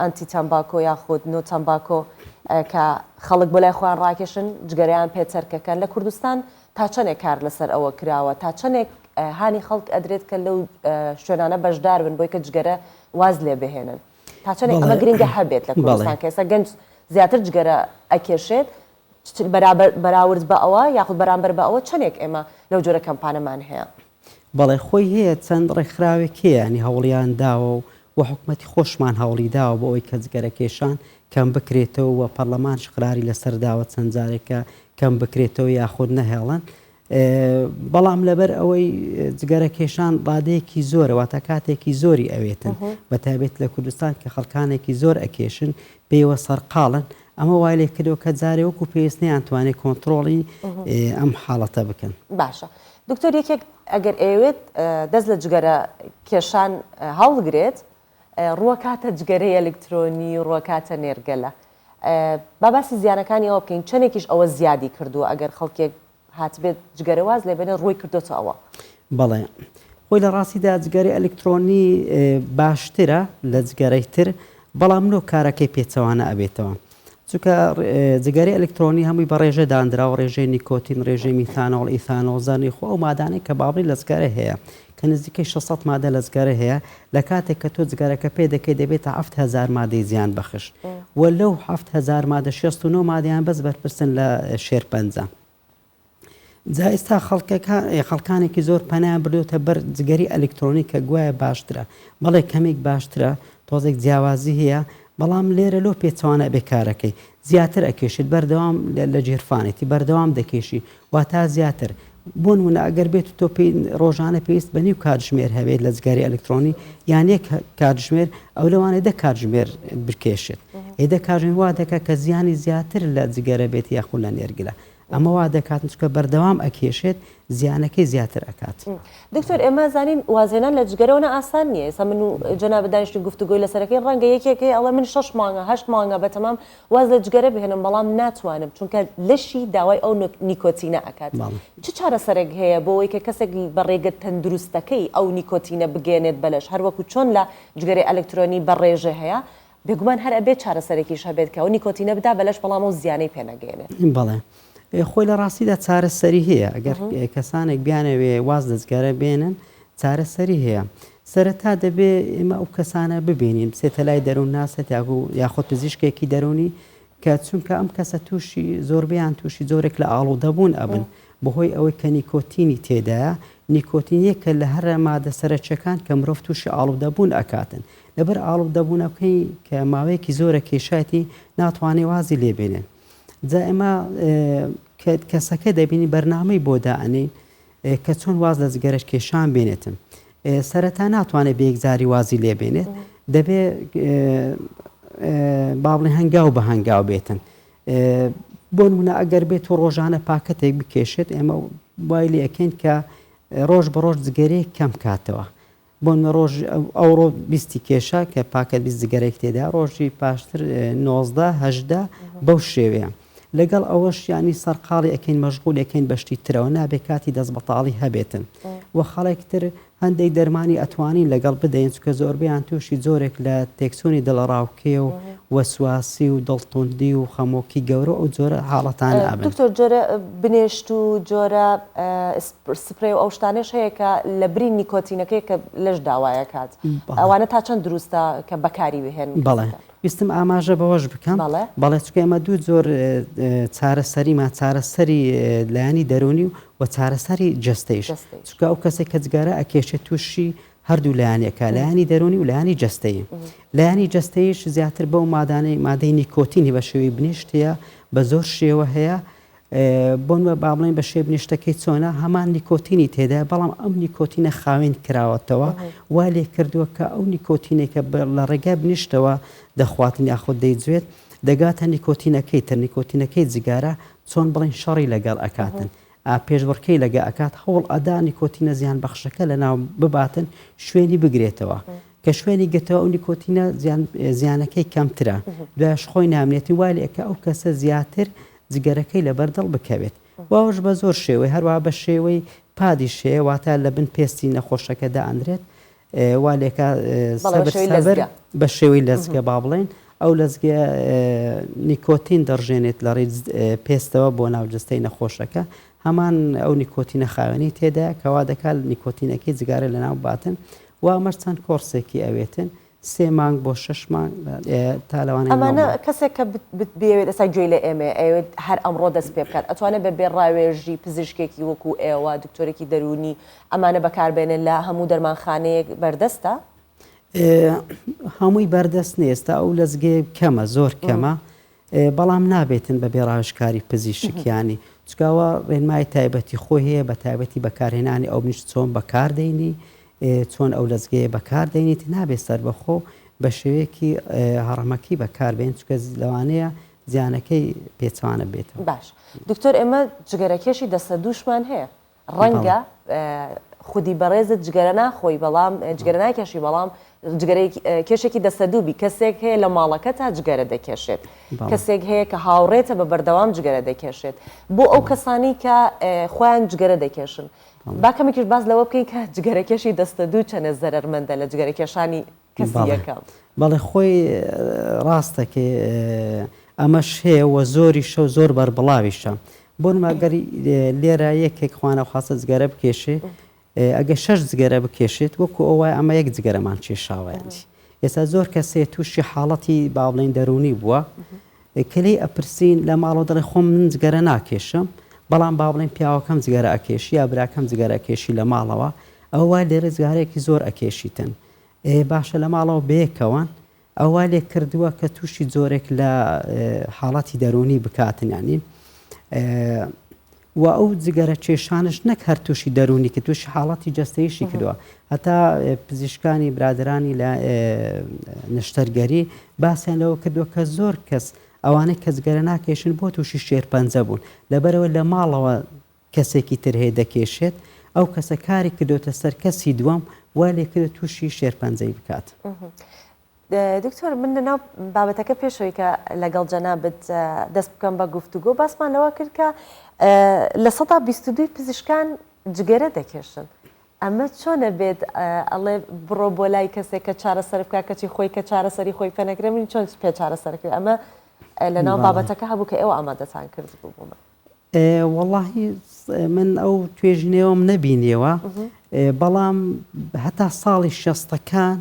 ئەنتی تەمباکۆ یاخود نۆ تەمباکۆ کە خەڵک بۆ لای خۆیان ڕاکێشن جگەرەیان پێچەرکەکەن لە کوردستان تا چەندێک کار لەسەر ئەوە کراوە تا چەندێک هانی خەڵک ئەدرێت کە لەو شوێنانە بەشدار بن بۆی کە جگەرە واز لێ بهێنن تا چەندێک ئەمە گرنگە هەبێت لە کوردستان کە ئێستا گەنج زیاتر جگەرە ئەکێشێت بەراورد بە ئەوە یاخود بەرامبەر بە ئەوە چەندێک ئێمە لەو جۆرە کەمپانەمان هەیە. بەڵێ خۆی هەیە چەند ڕێکخراوێک هەیە ینی هەوڵیان داوە و حکوومەتی خۆشمان هەوڵی داوە بۆ ئەوەی کە جگەرەکێشان کەم بکرێتەوە و پەرلەمانش قراری لەسەر داوە چەند جارێکە کەم بکرێتەوە یاخود نەهێڵن بەڵام لەبەر ئەوەی جگەرەکێشان ڕادەیەکی زۆرەوە تا کاتێکی زۆری ئەوێتن بەتابێت لە کوردستان کە خەڵکانێکی زۆر ئەکێشن پێوە سەرقاڵن ئەمە وای لێ کردەوە کە جارێ وەکو پێویستنیان توانێت کۆنتترۆڵی ئەم حاڵەتە بکەن. باشە دکتۆر یەکێک ئەگەر ئەوێت دەست لە جگەرە کێشان هەڵگرێت ڕووەکاتە جگەرەی ئەلکترۆنی ڕووەکاتە نێرگلە باباسی زیانەکانی ئەوە بکەین چەندێکیش ئەوە زیادی کردووە ئەگەر خەڵکێک هاتبێت جگەرەواز لێ بێنە ڕووی کردوتە ئەوە بەڵێ خۆی لە ڕاستیدا جگەری ئەلکترۆنی باشترە لە جگەرەی تر بەڵام نۆ کارەکەی پێچەوانە ئەبێتەوە چونکە جگەری ئەلکترۆنی هەمووی بە ڕێژە دانراوە ڕێژەی نیکۆتین ڕێژەی میثانۆڵ ئیثانۆڵ زەرنی خۆ ئەو مادانەی کە باڵی لە جگەرە هەیە کە نزیکەی 600 مادە لە جگەرە هەیە لە کاتێک کە تۆ جگەرەکە پێ دەکەی دەبێتە 7,000 مادەی زیان بەخش و لەو 7,000 مادە 69 مادەیان بەس بەرپرسن لە شێرپەنجە. جا ئێستا خەڵکانێکی زۆر پەنایان بردوتە بەر جگەری ئەلکترۆنی کە گوایە باشترە بەڵێ کەمێک باشترە تۆزێک جیاوازی هەیە بەڵام لێرە لۆ پێچوانە بێکارەکەی زیاتر ئەکێشێت بەردەوام لە جێرفانێتی بەردەوام دەکێشی واتا زیاتر بۆ نمونە ئەگەر بێت تۆ ڕۆژانە پێویست بە نیو کاتژمێر هەبێت لە جگەری ئەلکترۆنی یان یەک کاتژمێر ئەو لەوانێ دە کاتژمێر بکێشێت ئێدە کاتژمێر وا دەکە کە زیانی زیاتر لە جگەرە بێت یاخود لە نێرگلە ئەمە وا دەکات چکە بەردەوام ئەکێشێت زیانەکەی زیاتر ئەکات. دکتۆر ئێمە زانین وازێنان لە جگەرەوەە ئاسان نییە ئێستا من و جەناب دانیشتی گفتوگۆی لەسەرەکەی ڕەنگە یەکێکی ئەڵە من 6 مانگە 8 مانگە بەتەمام واز لە جگەرە بهێنم بەڵام ناتوانم چونکە لەشی داوای ئەو نیکۆتینە ئەکات چ چارەسەرێک هەیە بۆ ئەوەی کە کەسێک بە ڕێگە تەندروستەکەی ئەو نیکۆتینە بگێنێت بەلەش هەروەکو چۆن لە جگەری ئەلکترۆنی بە ڕێژە هەیە بێگومان هەر ئەبێت چارەسەرێکیش هەبێت کە ئەو نیکۆتینە بدا بەلەش بەڵام و زیانەی پێنەگەێنێت. بەڵێ خۆی لە ڕاستیدا چارەسەری هەیە ئەگەر کەسانێک بیانەوێ واز لە جگەرە بێنن چارەسەری هەیە سەرەتا دەبێ ئێمە ئەو کەسانە ببینین بسێتە لای دەروون ناسێت یاخۆ پزیشکێکی دەرونی کە چونکە ئەم کەسە تووشی زۆربیان تووشی زۆرێک لە ئاڵوودەبوون ئەبن بەهۆی ئەوەی کە نیکۆتینی تێدایە نیکۆتینیە کە لە هەر مادە سەرچەکان کە مرۆڤ تووشی ئاڵوودەبوون ئەکاتن لەبەر ئاڵوودەبوونەکەی کە ماوەیەکی زۆرە کێشایەتی ناتوانێ وازی لێبێنێن. جا ئێمە کەسەکە دەبینی بەرنامەی بۆ دائنێ کە چۆن واز لە جگەرەش کێشان بێنێتن سەرەتا ناتوانێت بەیەکجاری وازی لێبێنێت دەبێ باڵێ هەنگاو بە هەنگاو بێتن بۆ نمونە ئەگەر بێت و ڕۆژانە پاکەتێک بکێشێت ئێمە وای لێ ئەکەین کە ڕۆژ بە ڕۆژ جگەرەیەک کەم کاتەوە بۆ ڕۆژ ئەوڕۆ 20 کێشە کە پاکەت 20 جگەرەیەک تێدا ڕۆژی پاشتر 19 بەو شێوەیە لەگەڵ ئەوەش ینی سەرقاڵی ئەەکەین مەشغول ئەەکەین بەشتی ترەوە نابێ کاتی دەست بەتاڵی هەبێتن و خەڵێکتر هەندێک دەرمانی ئەتوانین لەگەڵ بدەین چکە زۆربیان تووشی زۆرێک لە تێکسۆنی دڵەڕاوکێ و وەسواسی و دڵتوندی و خەمۆکی گەورە و جۆرە حاڵەتانە ئابن. دکتۆر جۆرە بنێشت و جۆرە سپرێ و ئەو شتانش هەیە کە لە بری نیکۆتینەکەی کە لەش داوایە کات ئەوانە تا چەند دروستە کە بەکاری بهێن. بەڵێ ویستم ئاماژە بەوەش بکەم بەڵێ چکە ئێمە دوو زۆر چارەسەریمان چارەسەری لایانی دەرونی و چارەسەری جەستەیش چکە ئەو کەسێک کە جگەرە ئەکێشێت تووشی هەردوو لایەنێکە لایانی دەرونی و لایانی جەستەیی لایانی جەستەیش زیاتر بەو مادەی نیکۆتینی بە شێوەی بنیشتەیە بە زۆر شێوە هەیە بۆن با بڵێن بە شێ بنیشتەکەی چۆنە هەمان نیکۆتینی تێدا بەڵام ئەم نیکۆتینە خاوێن کراوەتەوە وا لێ کردووە کە ئەو نیکۆتینێکە لە ڕێگای بنیشتەوە دەخواتن یاخۆ دەیجوێت دەگاتە نیکۆتینەکەی تر نیکۆتینەکەی جگارە چۆن بڵێن شەڕی لەگەڵ ئەکاتن پێشبڕکەی لەگە ئەکات هەوڵ ئەدا نیکۆتینە زیان بەخشەکە لە ناو بباتن شوێنی بگرێتەوە کە شوێنی گەتەوە ئەو نیکۆتینە زیانەکەی کەمترە دوایش خۆی نامێتی وای ئەکە ئەو کەسە زیاتر جگەرەکەی لە بەردڵ بکەوێت واوەش بە زۆر شێوەی هەروە بە شێوەی پادی شێ واتە لە بن پێستی نەخۆشەکەدا ئەندرێت وا لێکە سەبەر بە شێوەی لەزگە با بڵێن ئەو لەزگە نیکۆتین دەڕژێنێت لە ڕێ پێستەوە بۆ ناوجستەی نەخۆشەکە هەمان ئەو نیکۆتینە خاوێنی تێدا کەوا دەکات نیکۆتینەکەی جگارە لە ناو باتن و ئەمەش چەند کۆرسێکی ئەوێتن 3 مانگ بۆ 6 مانگ تا لەوانەیە ئەمانە کەسێک کە بێوێت ئەستا گوێی لە ئێمە ئەوێت هەر ئەمڕۆ دەست پێ بکات ئەتوانێت بە بێڕاوێژی پزیشکێکی وەکو ئێوە دکتۆرێکی دەرونی ئەمانە بەکاربێنن لە هەموو دەرمانخانەیەک بەردەستە هەمووی بەردەست نێستا ئەو لەزگێ کەمە زۆر کەمە بەڵام نابێتن بە بێڕاوشکاری پزیشکیانی چکاوە ڕێنمای تایبەتی خۆی هەیە بە تایبەتی بەکارهێنانی ئەو نیش چۆن بەکاردەینی چۆن ئەو لەزگەیە بەکاردەینیت نابێت سەربەخۆ بە شێوەیەکی هەڕەمەکی بەکاربێن چکە لەوانەیە زیانەکەی پێچوانە بێتەوە. باش دکتۆر ئێمە جگەرەکێشی دەستە دووشمان هەیە ڕەنگە خودی بەڕێزت جگەرە ناخۆی بەڵام جگەرە ناکێشی بەڵام کێشێکی دەستە دووبی کەسێک هەیە لە ماڵەکە تا جگەرە دەکێشێت کەسێک هەیە کە هاوڕێتە بە بەردەوام جگەرە دەکێشێت بۆ ئەو کەسانی کە خۆیان جگەرە دەکێشن باکەمێکیش باز لەوە بکەین کە جگەرەکێشی دەستە دوو چەنە زەرمەندە لە جگەرەکێشانی کەسی یەکەم. بەڵێ خۆی ڕاستەکە ئەمەش هەیە و زۆری شەو زۆر بەربڵاویشە بۆ نماگەری لێرە یەکێک خوانە خواستە جگەرە بکێشێ ئەگە 6 جگەرە بکێشێت وەکو ئەوە ئەمە یەک جگەرەمان کێشاوەیانی ئێستا زۆر کەسێ تووشی حاڵەتی باڵێن دەرونی بووە کلی ئەپرسین لە ماڵەوە دەڵێ خۆم من جگەرە ناکێشم بەڵام با بڵێن پیاوەکەم جگەرە ئەکێشی یا براکەم جگەرە ئەکێشی لە ماڵەوە ئەوە لێرە جگارێکی زۆر ئەکێشیتن باشە لە ماڵەوە بەیەکەوەن ئەوە لێ کردووە کە تووشی جۆرێک لە حاڵەتی دەرونی بکاتنیانی و ئەو جگەرە کێشانش نەک هەر تووشی دەرونی کە تووشی حاڵەتی جەستەیشی کردووە هەتا پزیشکانی برادرانی لە نشتەرگەری باسییان لەوە کردووە کە زۆر کەس ئەوانەی کە جگەرە ناکێشن بۆ تووشی شێرپەنجە بوون لەبەرەوە لە ماڵەوە کەسێکی تر هەیە دەکێشێت ئەو کەسە کاری کردوتە سەر کەسی دووەم وا لێ کرد تووشی شێرپەنجەی بکات. دکتۆر من لەناو بابەتەکە پێشەوەی کە لەگەڵ جەنابەت دەست بکەم بە گفتوگۆ باسمان لەوە کرد کە لە 122 پزیشکان جگەرە دەکێشن ئەمە چۆنە بێت ئەڵێ بڕۆ بۆ لای کەسێک کە چارەسەر بکە کەچی خۆی کە چارەسەری خۆی پێنەگرێنی چۆن پێ چارەسەرکرد ئەمە لەناو بابەتەکە هەبوو کە ئێوە ئامادەتان کرد بوو بوومە. واللهی من ئەو توێژینەوەم نەبینیەوە بەڵام هەتا ساڵی شەستەکان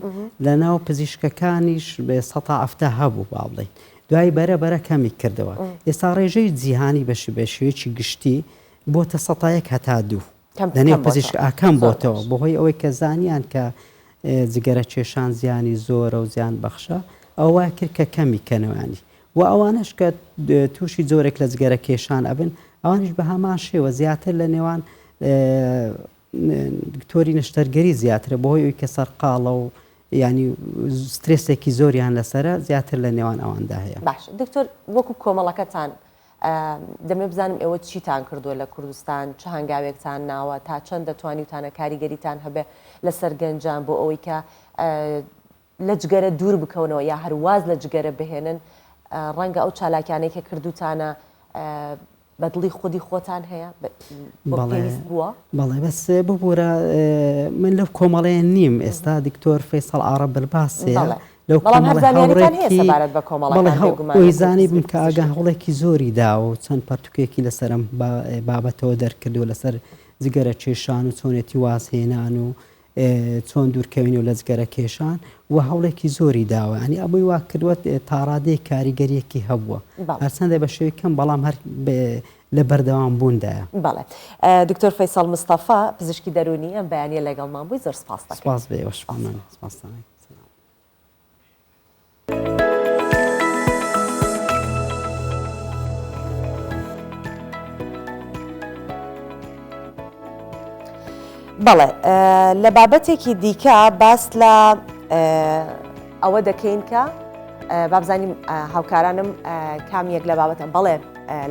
لە ناو پزیشکەکانیش بە 100 هەبوو با بڵێن دوای بەرە کەمی کردەوە ئێستا ڕێژەی جیهانی بەشێوەیەکی گشتی بۆتە 100 هەتا دوو دەنێ پزیشک ئاکەم بۆتەوە بەهۆی ئەوەی کە زانیان کە جگەرە کێشان زیانی زۆرە و زیان بەخشە ئەو وای کرد کە کەمی کەنەوانی و ئەوانش کە تووشی جۆرێک لە جگەرە کێشان ئەبن ئەوانش بە هەمان شێوە زیاتر لە نێوان دکتۆری نشتەرگەری زیاترە بەهۆی ئەوی کە سەرقاڵە و ینی سترێسێکی زۆریان لەسرە زیاتر لە نێوان ئەواندا هەیە. باش دکتۆر وەکو کۆمەڵەکەتان دەمێ بزانم ئێوە چیتان کردووە لە کوردستان چه هەنگاوێکتان ناوە تا چەند دەتوانیتانە کاریگەریتان هەبێ لەسەر گەنجان بۆ ئەوەی کە لە جگەرە دوور بکەونەوە یا هەرواز لە جگەرە بهێنن ڕەنگە ئەو چالاکیانەی کە کردوتانە بەدڵی خودی خۆتان هەیە پێویست بووە؟ بەڵێ بەس ببوورە من لەو کۆمەڵەیە نیم ئێستا دکتۆر فەیسەڵ عارەب بەرباسەیە لەو کۆمەڵەکەی زانی بم کە ئاگان هەوڵێکی زۆری داوە و چەند پەرتوکێکی لەسەرم بابەتەوە دەرکردو لەسەر جگەرە کێشان و چۆنێتی وازهێنان و چۆن دوورکەوینی و لە جگەرە کێشان و هەوڵێکی زۆری داوە ینی ئەبووی وا کردوە تا ڕادەی کاریگەریەکی هەبووە هەرچەندە بە شێوەی کەم بەڵام هەر لە بەردەوام بووندایە. بەڵێ دکتۆر فەیسەڵ مستەفا پزیشکی دەرونی ئەم بەیانیە لەگەڵمان بووی زۆر سپاس دەکەم. سپاس بێ سپاسانە. بەڵێ لە بابەتێکی دیکە باس لە ئەوە دەکەین کە بابزانیم هاوکارانم کامیەک لە بابەتم بەڵێ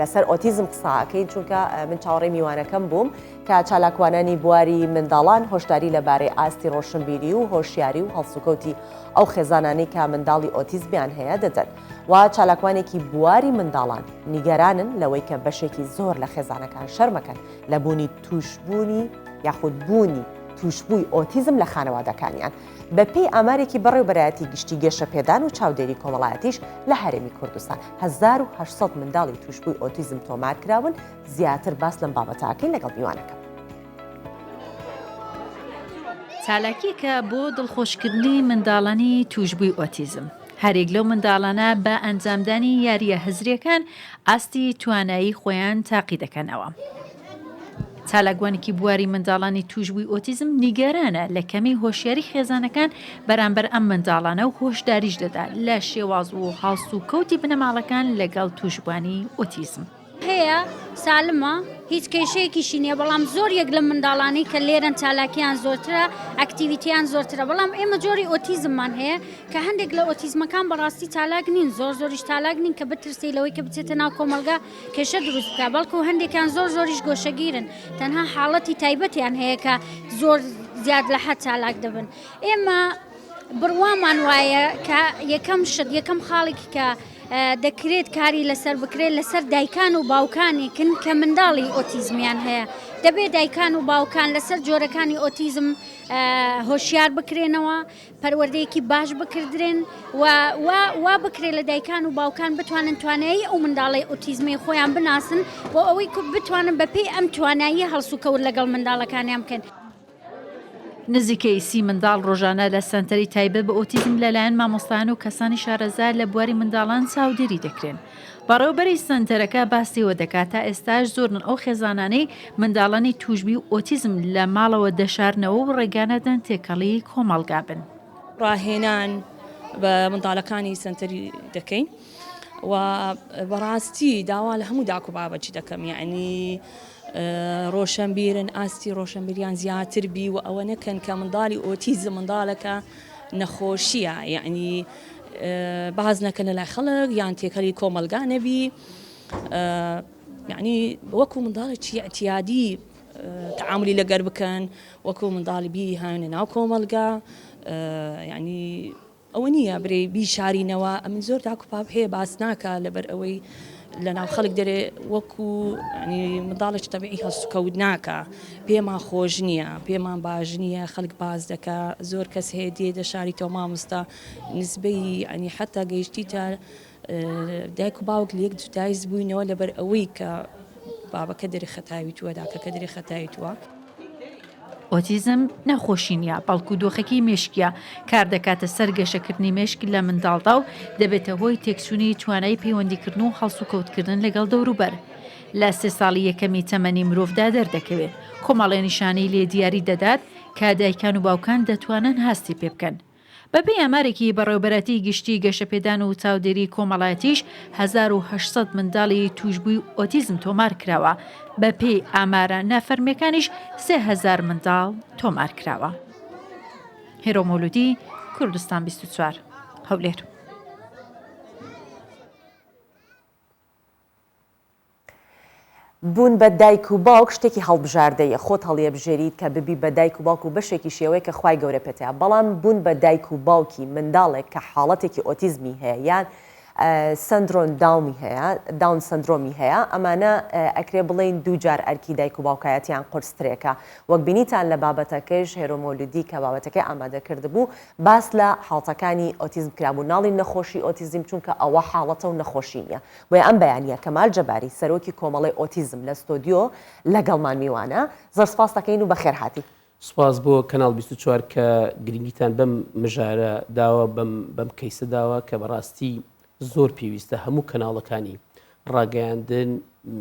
لەسەر ئۆتیزم قساکەین چونکە من چاوەڕێی میوانەکەم بووم کە چالاکوانانی بواری منداڵان هۆشداری لەبارەی ئاستی ڕۆشنبیری و هۆشیاری و هەڵسوکەوتی ئەو خێزانانی کە منداڵی ئۆتیزمیان هەیە دەدەن و چالاکوانێکی بواری منداڵان نیگەرانن لەوەی کە بەشێکی زۆر لە خێزانەکان شەرمەکەن لە بوونی توشبوونی یاخود بوونی توشبووی ئۆتیزم لە خانەوادەکانیان بەپێی ئامارێکی بەڕێوبەرایەتی گشتی گەشە پێدان و چاودێری کۆمەڵایەتیش لە هەرێمی کوردستان 1800 منداڵی توشبووی ئۆتیزم تۆمار کراون زیاتر باس لەم بابەتاکەین لەگەڵ میوانەکە. چالاکیەکە بۆ دڵخۆشکردنی منداڵانی توشبووی ئۆتیزم هەرێک لەو منداڵانە بە ئەنجامدانی یاریە هەزریەکان ئاستی توانایی خۆیان تاقی دەکەنەوە. چالاکوانێکی بواری منداڵانی توشبووی ئۆتیزم نیگەرانە لە کەمی هۆشیاری خێزانەکان بەرامبەر ئەم منداڵانە و هۆشداریش دەدا لە شێواز و هەڵسوکەوتی بنەماڵەکان لەگەڵ توشبوانی ئۆتیزم. هەیە سالمە هیچ کێشەیەکیشی نییە بەڵام زۆر یەک لە منداڵانی کە لێرەن چالاکیان زۆرترە ئەکتیڤیتیان زۆرترە بەڵام ئێمە جۆری ئۆتیزممان هەیە کە هەندێک لە ئۆتیزمەکان بەڕاستی چالاک نین زۆریش چالاک نین کە بترسی لەوەی کە بچێتە ناو کۆمەلگا کێشە دروست بکە بەڵکو هەندێکیان زۆریش گۆشەگیرن تەنها حاڵەتی تایبەتیان هەیە کە زۆر زیاد لە حەد چالاک دەبن ئێمە بڕوامان وایە کە یەکەم خاڵێکی کە دەکرێت کاری لەسەر بکرێت لەسەر دایکان و باوکانێکن کە منداڵی ئۆتیزمیان هەیە دەبێت دایکان و باوکان لەسەر جۆرەکانی ئۆتیزم هۆشیار بکرێنەوە پەروەردەیەکی باش بکردرێن وا بکرێت لە دایکان و باوکان بتوانن توانایی ئەو منداڵی ئۆتیزمی خۆیان بناسن بۆ ئەوەی بتوانن بەپێی ئەم توانایی هەڵسوکەوت لەگەڵ منداڵەکانیان بکەن. نزیکەی 30 منداڵ ڕۆژانە لە سنتەری تایبەت بە ئۆتیزم لەلایەن مامۆستایان و کەسانی شارەزار لە بواری منداڵان چاودێری دەکرێن. بەڕێوەبەری سنتەرەکە باسیەوە دەکات تا ئێستاش زۆرن ئەو خێزانانەی منداڵانی توشبی و ئۆتیزم لە ماڵەوە دەشارنەوە و ڕێگانەدەن تێکەڵی کۆمەڵگا بن. ڕاهێنان بە منداڵەکانی سنتەری دەکەین و بەڕاستی داوا لە هەموو داک و بابەتی دەکەم یعنی ڕۆشنبیرن ئاستی ڕۆشنبیریان زیاتر بی و ئەوە نەکەن کە منداڵی ئۆتیزم منداڵەکە نەخۆشیە یعنی باز نەکەن لە لای خەڵک یان تێکەڵی کۆمەلگا نەبی یعنی وەکو منداڵێکی ئەتیادی تعاملی لەگەر بکەن وەکو منداڵی بی هاونە ناو کۆمەلگا یعنی ئەوە نییە برێ بیشارینەوە ئەمن زۆر داکوپاپ هەیە باس ناکە لەبەر ئەوەی لە ناو خەڵک دەرێ وەکو منداڵێک تەبیعی هەڵسوکەوت ناکە پێمان خۆش نییە پێمان باش نییە خەڵک باز دەکە زۆر کەس هەیە دێ دەشاری تۆ مامۆستا نسبەی ئەنی حتا گەیشتی تا دایک و باوک لە یەک جودایز بووینەوە لەبەر ئەوەی کە بابەکە دەری خەتاوی تووە داکەکە دەری خەتاوی تووە. ئۆتیزم نەخۆشی نیە بەڵکو دۆخێکی مێشکیە کار دەکاتە سەر گەشەکردنی مێشک لە منداڵدا و دەبێتە هۆی تێکچوونی توانایی پەیوەندیکردن و هەڵسوکەوتکردن لەگەڵ دەوروبەر لە 3 ساڵی یەکەمی تەمەنی مرۆڤدا دەردەکەوێت کۆمەڵێ نیشانەی لێ دیاری دەدات کە دایکان و باوکان دەتوانن هاستی پێ بکەن. بەپێی ئامارێکی بەڕێوەبەرەتی گشتی گەشەپێدان و چاودێری کۆمەڵایەتیش 1800 منداڵی توشبووی ئۆتیزم تۆمار کراوە بەپێی ئامارە نافەرمیەکانیش 3000 منداڵ تۆمار کراوە. هێرۆمۆلودی کوردستان 24 هەولێر. بوون بە دایک و باوک شتێکی هەڵبژاردەیە خۆت هەڵیەبژێریت کە ببی بە دایک و باوک و بەشێکی شێوەیە کە خوای گەورە پێتەیە بەڵام بوون بە دایک و باوکی منداڵێک کە حاڵەتێکی ئۆتیزمی هەیە یان سندرۆم داون سندرۆمی هەیە ئەمانە ئەکرێ بڵێن دووجار ئەرکی دایک و باوکایەتیان قورسترێکە وەک بینیتان لە بابەتەکەش هێرۆمۆلودی کە بابەتەکەی ئامادەکرد بوو باس لە حاڵەتەکانی ئۆتیزم کرابوو ناڵی نەخۆشی ئۆتیزم چونکە ئەوە حاڵەتە و نەخۆشی نیە بۆیە ئەم بەیانیە کەمال جەباری سەرۆکی کۆمەڵی ئۆتیزم لە ستۆدیۆ لەگەڵمان میوانە زۆر سپاس دەکەین و بەخێر هاتی. سپاس بۆ کەناڵ 24 کە گرنگیتان بەم مژارە داوە بەم کەیسە داوە کە بەڕاستی زۆر پێویستە هەموو کەناڵەکانی ڕاگەیاندن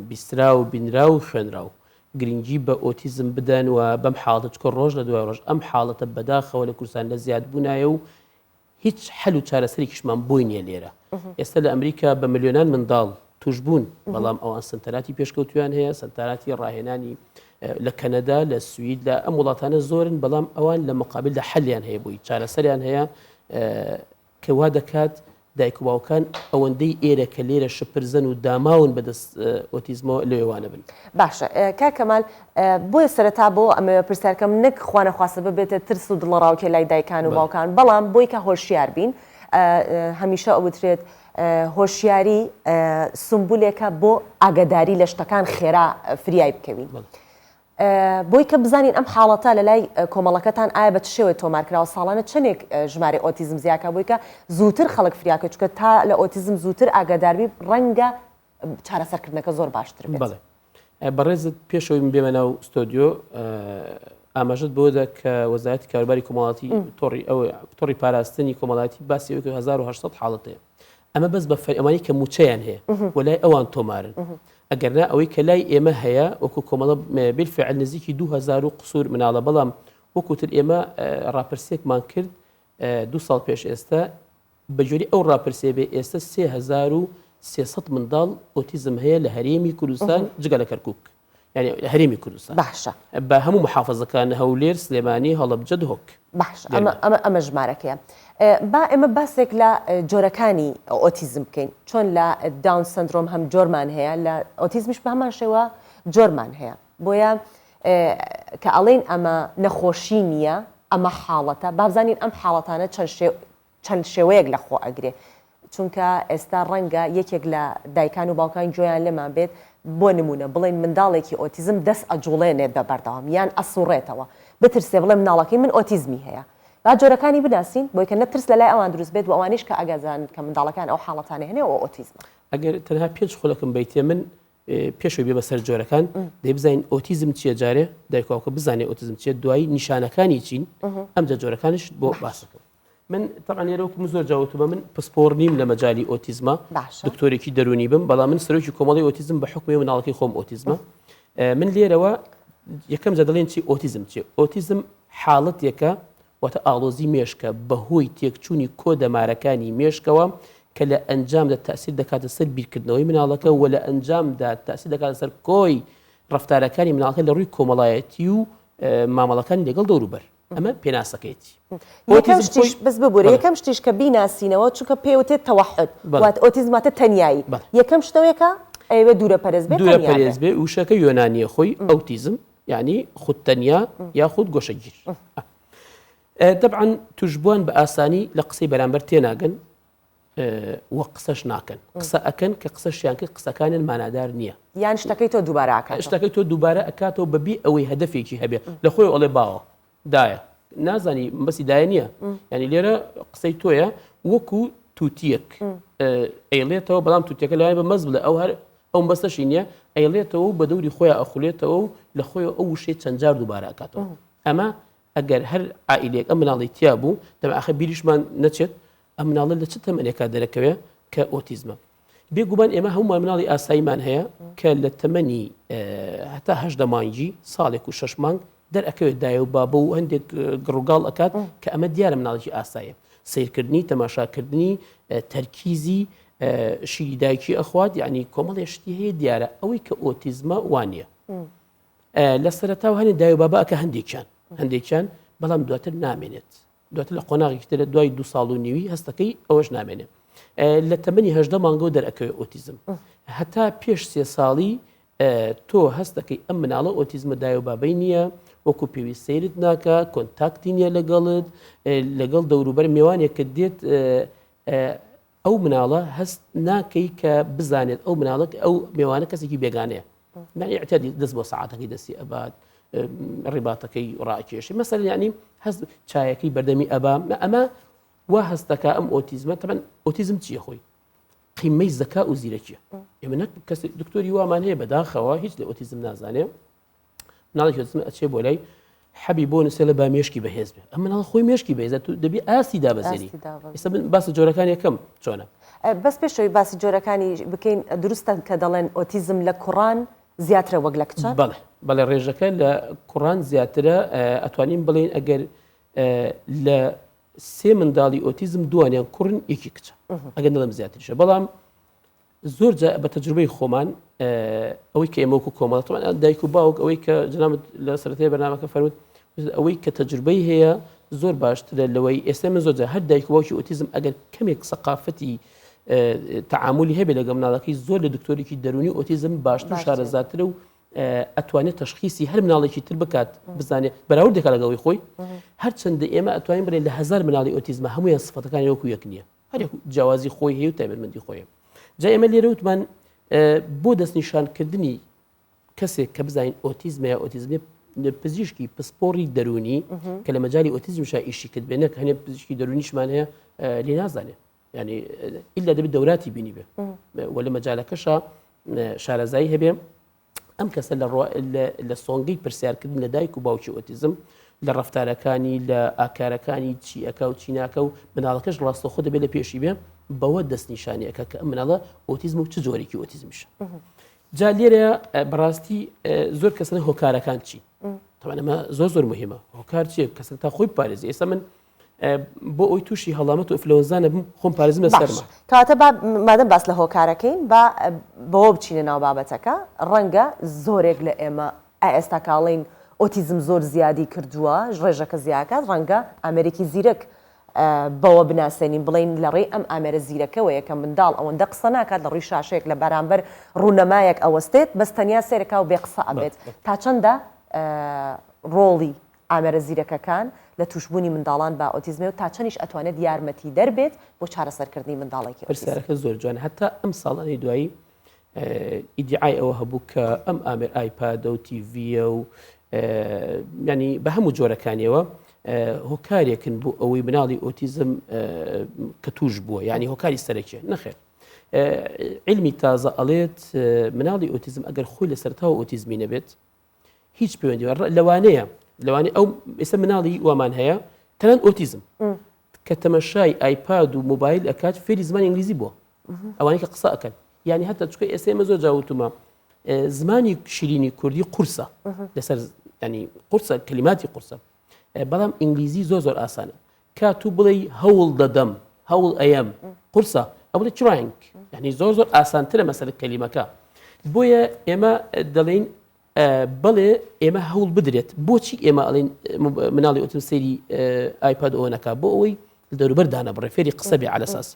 بیسترا و بینرا و خوێنرا و گرنگی بە ئۆتیزم بدەن و بەم حاڵەت چکۆ ڕۆژ لە دوای ڕۆژ ئەم حاڵەتە بەداخەوە لە کوردستان لە زیادبوونایە و هیچ حەل و چارەسەرێکیشمان بۆی نییە لێرە ئێستا لە ئەمریکا بە ملیۆنان منداڵ توش بوون بەڵام ئەوان سنتەراتی پێشکەوتویان هەیە سنتەراتی ڕاهێنانی لە کەنەدا لە سوید لە ئەم وڵاتانە زۆرن بەڵام ئەوان لە مقابل لە حەلیان هەیە بووی چارەسەریان هەیە کە وا دەکات دایک و باوکان ئەوەندەی ئێرە کە لێرە شپرزن و داماون بەدەست ئۆتیزمەوە لەوێوانە بن. باشە کاکەمال بۆیە سەرەتا بۆ ئەمە پرسیارکەم نەک خوانەخواستە ببێتە ترس و دڵڕاوکێ لای دایکان و باوکان بەڵام بۆی کە هۆشیار بین هەمیشە ئەوترێت هۆشیاری سمبولێکە بۆ ئاگاداری لە شتەکان خێرا فریای بکەوین. بۆی کە بزانین ئەم حاڵەتە لە لای کۆمەڵەکەتان ئایا بە چ شێوەیە تۆمارکراوە ساڵانە چەندێک ژمارە ئۆتیزم زیاکە بۆی کە زووتر خەڵک فریاکە چکە تا لە ئۆتیزم زووتر ئاگاداربی ڕەنگە چارەسەرکردنەکە زۆر باشتر بێت. بەڵێ بەڕێزت پێشەوەی من بێمە ناو ستۆدیۆ ئاماژت بۆدا کە وەزارەتی کاروباری کۆمەڵاتی تۆڕی پاراستنی کۆمەڵاتی باسی 1800 حاڵەتەیە ئەمە بەس بە ئەمانی کە موچەیان هەیە وەلای ئەوان تۆمارن. ئەگەرنا ئەوەی کە لای ئێمە هەیە وەکو کۆمەڵە بالفعل نزیکی 2000 قسوور مناڵە بەڵام وەکوتر ئێمە ڕاپرسێکمان کرد 2 ساڵ پێش ئێستا بەجۆری ئەو ڕاپرسێ بێ ئێستا 300 منداڵ ئۆتیزم هەیە لە هەرێمی کوردستان جگە لە کەرکووک یعنی هەرێمی کوردستان باشە بە هەموو محافەزەکان هەولێر سلێمانی هەڵەبجە دهۆک باش ئەمە ژمارەکەیە با ئێمە باسێک لە جۆرەکانی ئۆتیزم بکەین چۆن لە داون سندرۆم هەم جۆرمان هەیە لە ئۆتیزمیش بە هەمان شێوە جۆرمان هەیە بۆیە کە ئەڵێن ئەمە نەخۆشی نییە ئەمە حاڵەتە بابزانین ئەم حاڵەتانە چەند شێوەیەک لە خۆ ئەگرێ چونکە ئێستا ڕەنگە یەکێک لە دایکان و باوکان گوێیان لێمان بێت بۆ نمونە بڵێن منداڵێکی ئۆتیزم دەست ئەجوڵێنێت بە بەردەوام یان ئەسوڕێتەوە بترسێ بڵێ مناڵەکەی من ئۆتیزمی هەیە با جۆرەکانی بناسین بۆی کە نەترس لە لای ئەوان دروست بێت و ئەوانیش کە ئەگەزان کە منداڵەکان ئەو حاڵەتانە هەنێ ئەو ئۆتیزمە ئەگەر تەنها پێنج خۆڵەکەم بیتێ من پێشەوەی بێ بەسەر جۆرەکان دەی بزانین ئۆتیزم چیە جارێ دایکاوکە بزانێ ئۆتیزم چیە دوایی نیشانەکانی چین ئەمجا جۆرەکانش بۆ باسەکەم من طبعا لێرەوەکم زۆر جاوتمە من پسپۆر نیم لە مەجای ئۆتیزمە دکتۆرێکی دەرونی بم بەڵام من سەرۆکی کۆمەڵی ئۆتیزم بە حکمی مناڵەکەی خۆم ئۆتیزمە من لێرەوە یەکەم جا دەڵێن چی ئۆتیزم چیە ئۆتیزم حاڵەتێکە واتە ئاڵۆزی مێشکە بەهۆی تێکچوونی کۆ دەمارەکانی مێشکەوە کە لە ئەنجامدا تاثیر دەکاتە سەر بیرکردنەوەی مناڵەکە و لە ئەنجامدا تاثیر دەکاتە سەر کۆی ڕفتارەکانی مناڵەکە لە ڕووی کۆمەڵایەتی و مامەڵەکانی لەگەڵ دەوروبەر ئەمە پێناسەکەیتی بەس ببوورە یەکەم شتیش کە بیناسینەوە چونکە پێوتێت تەوەحد وات ئۆتیزماتە تەنیایی یەکەم شتەوەیەکە ئەوێ دوورە پەرز بێت دوورە پەرێز بێ وشەکە یۆنانیە خۆی ئەوتیزم یعنی خودتەنیا یاخود گۆشەگیر طبعا توشبووان بە ئاسانی لە قسەی بەرامبەر تێناگەن وە قسەش ناکەن قسە ئەکەن کە قسەشیان کرد قسەکانیان مانادار نییە یان شتەکەی تۆ دووبارە شتەکەی تۆ دووبارە ئەکاتەوە بەبی ئەوەی هەدەفێکی هەبێ لە خۆی ئەڵێ باوە دایە نازانی بەسی دایە نییە ینی لێرە قسەی تۆیە وەکو تووتیەک ئەیڵێتەوە بەڵام تووتەکە لەوان بە مەز بڵێ ئەو هەر ئەو بەستەشی نییە ئەیڵێتەوە بە دەوری خۆیان ئەخولێتەوە و لە خۆی ئەو وشێ چەند جار دووبارە ئەکاتەوە ئەمە ئەگەر هەر عائیلێک ئەم مناڵی تیا بوو دەماخە بیریشمان نەچێت ئەم مناڵە لە چ تەمەنێکا دەرەکەوێ کە ئۆتیزمە بێگومان ئێمە هەمومان مناڵی ئاساییمان هەیە کە لە تەمەنی هەتا هەشدە مانگی ساڵێک و 6 مانگ دەرەکەوێت دایە و بابە و هەندێک گڕووگاڵ ئەکات کە ئەمە دیارە مناڵێکی ئاساییە سیرکردنی تەماشاکردنی تەرکیزی شیری دایکی ئەخوات یعنی کۆمەڵێ شتی هەیە دیارە ئەوەی کە ئۆتیزمە وانە لە سەرەتاو هەنێ دای و بابە ئەکە هەندێکیان بەڵام دواتر نامێنێت دواتر لە قۆناغێکی ترە دوای 2 ساڵ و نیوی هەستەکەی ئەوەش نامێنێت لە تەمەنی 18 مانگە و دەرەکەوێت ئۆتیزم هەتا پێش 3 ساڵی تۆ هەستەکەی ئەم مناڵە ئۆتیزمە دای و بابەی نییە وەکو پێویست سیرت ناکە کۆنتاکتی نییە لەگەڵت لەگەڵ دەوروبەر میوانێک کە دێت ئەو مناڵە هەست ناکەی کە بزانێت ئەو مناڵک ئەو میوانە کەسێکی بێگانەیە نایعتیادی دەست بۆ سەعاتەکەی دەستی ئەبات ڕێباتەکەی ڕاکێشی مەسەر یعنی هەست چایەکەی بەردەمی ئەبا ئەمە وا هەستەکە ئەم ئۆتیزمە تەمەن ئۆتیزم چییە خۆی قیمەی زەکا و زیرەکیە ئێمە نەک کەس دکتۆری وامان هەیە بەداخەوە هیچ لە ئۆتیزم نازانێ مناڵێکی ئۆتیزم ئەچێ بۆ لای حەبی بۆ نووسێ لە با مێشکی بەهێز بێ ئەم مناڵ خۆی مێشکی بەهێزە تو دەبی ئاستی دابەزێنی ئێستا باسی جۆرەکان یەکەم چۆنە بەس پێشەوەی باسی جۆرەکانی بکەین دروستن کە دەڵێن ئۆتیزم لە کوڕان زیاترە وەک لە کچان بەڵێ ڕێژەکە لە کوڕان زیاترە ئەتوانین بڵێن ئەگەر لە 3 منداڵی ئۆتیزم دوانیان کوڕن یەکی کچە ئەگەر نەڵم زیاتریشە بەڵام زۆر بە تەجروبەی خۆمان ئەوەی کە ئێمەوەکو کۆمەڵەتمان دایک و باوک ئەوەی کە جنابەت لە سەرەتای بەرنامەکە فەرمووت ئەوەی کە تەجروبەی هەیە زۆر باشترە لەوەی ئێستا من زۆر هەر دایک و باوکی ئۆتیزم ئەگەر کەمێک سەقافەتی تعاملی هەبێ لەگەڵ مناڵەکەی زۆر لە دکتۆرێکی دەرونی ئۆتیزم باشتر و شارەزاترە و ئەتوانێت تەشخیصی هەر مناڵێکی تر بکات بزانێت بەراوردێکە لەگەڵی خۆی هەرچەندە ئێمە ئەتوانین بڵێن لە 1000 مناڵی ئۆتیزمە هەمویان سفەتەکانی وەکو یەک نییە هەر جیاوازی خۆی هەیە و تایبەتمەندی خۆیە جا ئێمە لێرە وتمان بۆ دەستنیشانکردنی کەسێک کە بزانین ئۆتیزمە یا ئۆتیزمی پزیشکی پسپۆری دەرونی کە لە مەجای ئۆتیزمشا ئیشی کرد بێنە کە هەنێ پزیشکی دەرونیشمان هەیە لێ نازانێت يعني إلا دەبێت دەوراتی بینی بێ وە لە مەجالەکەشە شارەزایی هەبێ ئەم کەسە لە سۆنگەی پرسیارکردن لە دایک و باوکی ئۆتیزم لە ڕفتارەکانی لە ئاکارەکانی چی ئەکا و چی ناکە و مناڵەکەش ڕاستەخۆ دەبێت لە پێشی بێ بەوە دەستنیشانیەکە کە ئەم مناڵە ئۆتیزم و چ جۆرێکی ئۆتیزمشە جا لێرە بەڕاستی زۆر کەسن هۆکارەکان چی طبعا ئەمە زۆر مهمە هۆکار چیە کەسە تا خۆی پارێزی ئێستا من بۆ ئەوی تووشی هەڵامەت و ئەفلۆنزانە بم خۆم پارێزم لە سەرمە. کاتە مادەم باس لە هۆکارەکەین بەوە بچینە ناو بابەتەکە ڕەنگە زۆرێک لە ئێمە ئێستا کاڵین ئۆتیزم زۆر زیادی کردووە ڕێژەکە زیاکات ڕەنگە ئامریکی زیرەک بەوە بناسێنین بڵین لە ڕێی ئەم ئامێرە زیرەکەوەیە کە منداڵ ئەوەندە قسە ناکات لە ڕووی شاشەیەک لە بەرامبەر ڕوونەمایەک ئەوەستێت بەس تەنیا سێرەکە و بێ قسە ئەبێت تا چەندە ڕۆڵی ئامێرە زیرەکەکان لە توشببوونی منداڵان بە ئۆتیزمێ و تا چەندیش ئەتوانێت یارمەتی دەربێت بۆ چارەسەرکردنی منداڵێکی پرسیارەکە زۆر جوانە هەتا ئەم ساڵانی دوایی ئیدعای ئەوە هەبوو کە ئەم ئامێر ئایپادە و تیڤە و ینی بە هەموو جۆرەکانیەوە هۆکارێکن بۆ ئەوەی مناڵی ئۆتیزم کە توش بووە ینی هۆکاری سەرەکیە نەخێر علمی تازە ئەڵێت مناڵی ئۆتیزم ئەگەر خۆی لە سەرتاوە ئۆتیزمی نەبێت هیچ پەیوەندی لەوانەیە ئەو ئێستا مناڵی وامان هەیە تەنان ئۆتیزم کە تەمەشای ئایپاد و موبایل ئەکات فێری زمانی ئینگلیزی بووە ئەوانەی کە قسە ئەکەن ینی هەتا چکە ئێستا ئێمە زۆر جاوتمە زمانی شیرینی کوردی قورسە لەسەر ینی قورسە کللیماتی قورسە بەڵام ئینگلیزی زۆر ئاسانە کاتوو بڵێ هەوڵ دەدەم هەوڵ ئەم قورسە ئەو بڵێ تراینگ ینی زۆر ئاسانترە مەسەر کەلیمەکە بۆیە ئێمە دەڵێن بەڵێ ئێمە هەوڵ بدرێت بۆچی ئێمە ئەڵێن مناڵی ئۆتیزم سەیری ئایپاد ئەوە نەکا بۆ ئەوەی دەوروبەر دانەبڕێ فێری قسە بێ على ئەساس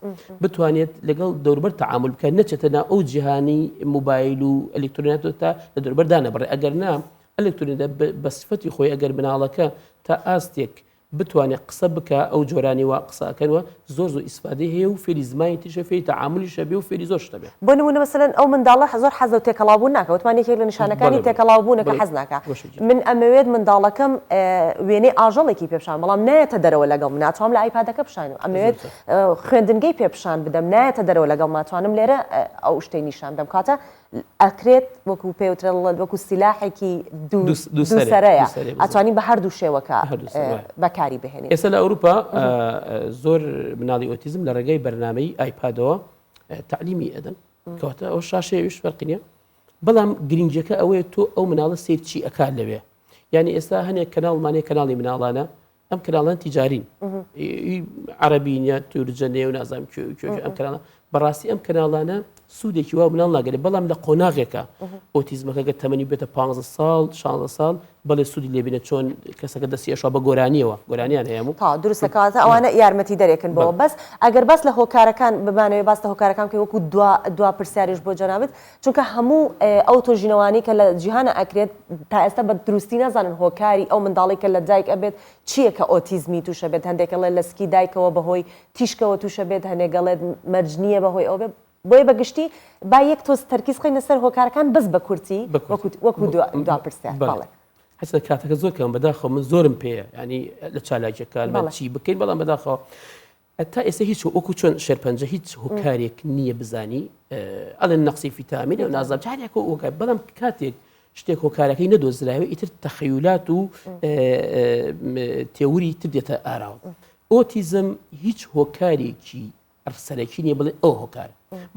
بتوانێت لەگەڵ دەوروبەر تەعامل بکات نەچێتە ناو ئەو جیهانی موبایل و ئەلکترۆنیاتەوە تا لە دەوروبەر دانەبڕێ ئەگەر نا ئەلکترۆنیاتە بە سفەتی خۆی ئەگەر مناڵەکە تا ئاستێک بتوانێت قسە بکە ئەو جۆرانی وا قسەکەنەوە زۆر ئیسفادەی هەیە و فێری زمانی تیشە فێری تەعاملیشە بێ و فێری زۆر شتە بێ بۆ نمونە مەسەلەن ئەو منداڵە زۆر حەزە و تێکەڵاوبوون ناکە وتمان یەکێک لە نیشانەکانی تێکەڵاوبوونەکە حەز ناکە من ئەمەوێت منداڵەکەم وێنەی ئاژەڵێکی پێپشان بەڵام نایەتە دەرەوە لەگەڵ ناتوانم لە ئایپادەکە بشانم ئەمەوێت خوێندنگەی پێپشان بدەم نایەتە دەرەوە لەگەڵ ناتوانم لێرە ئەو شتەی نیشان بدەم کاتە ئەکرێت وەکو پێوترە وەکو سیلاحێکی دووسەرەیە ئەتوانین بە هەردوو شێوەکە بەکاری بهێنێت. ئێستا لە ئەوروپا زۆر مناڵی ئۆتیزم لە ڕێگەی بەرنامەی ئایپادەوە تعلیمی ئەدەن کەواتە ئەو شاشەیەویش فەرقینە بەڵام گرنگجەکە ئەوەیە تۆ ئەو مناڵە سێرچی ئەکات لەوێ یعنی ئێستا هەنێک کەناڵمانەیە کەناڵی مناڵانە ئەم کەناڵان تیجارین عەرەبینە تورجەنێ و نازانم ئەم کەناڵە بەڕاستی ئەم کەناڵانە سوودێکی وا مناڵ ناگەێت بەڵام لە قۆناغێکە ئۆتیزمەکە گە تەمەنی بێتە 15 ساڵ 16 ساڵ بەڵێ سوودی لێبینە چۆن کەسەکە دەستیێشوا بە گۆرانیەوە گۆرانیان هەیەموو تا دروستەکەواتە ئەوانە یارمەتی دەرێکن بەوە بەس ئەگەر باس لە هۆکارەکان ببانەوێ باس لە هۆکارەکان کە وەکو دوا پرسیاریش بۆ جەنابێت چونکە هەموو ئەو تۆژینەوانی کە لە جیهانە ئەکرێت تا ئێستا بە دروستی نازانن هۆکاری ئەو منداڵی کە لە دایک ئەبێت چییە کە ئۆتیزمی تووشە بێت هەندێکەڵێ لە سکی دایکەوە بەهۆی تیشکەوە تووشە بێت هەنێگەڵێت مەرجنیە بەهۆی ئەو بێت بۆیە بەگشتی با یەک تۆز تەرکیز خۆینە سەر هۆکارەکان بەس بە کورتی وەکو دوا پرسیار بەڵێ حسن کاتەکە زۆر کەم بەداخەوە من زۆرم پێەیە ینی لە چالاکیەکان چی بکەین بەڵام بەداخەوە تا ئێستا هیچ وەکو چۆن شەرپەنجە هیچ هۆکارێک نییە بزانی ئەڵێن نەقسی فیتامینە و نازانم جارێک هۆکار بەڵام کاتێک شتێک هۆکارەکەی نەدۆزراوە ئیتر تەخەیولات و تێوری تر دێتە ئاراوە ئۆتیزم هیچ هۆکارێکی سەرەکی نیە بڵێ ئەو هۆکار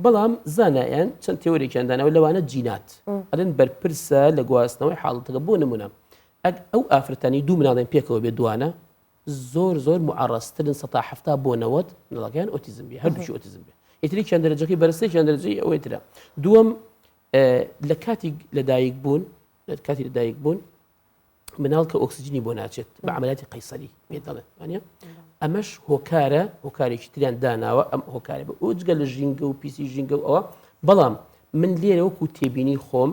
بەڵام زانایان چەند تێوەرێکیاندانەوە لەوانە جینات ئەلێن بەرپرسە لە گواستنەوەی حاڵەتەکە بۆ نمونە ئەو ئافرەتانی دوو مناڵێن پێکەوە بێ دوانە زۆر معڕاستترن 170 بۆ 90 نەڵەکەیان ئۆتیزم بێ هەردووشی ئۆتیزم بێ ئیتریان دەرەجەکەی بەرزترێکیان دەرەجەی ئەوەی ترە دووەم لە کاتی لەدایک بوون مناڵ کە ئۆکسجینی بۆ ناچێت بە عملیاتی قەیسەری پێ دەڵێن وانە ئەمەش هۆکارێکی تریان داناوە ئەم هۆکارە بە ئۆجگە لە ژینگە و پیسی ژینگە و ئەوە بەڵام من لێرە وەکو تێبینی خۆم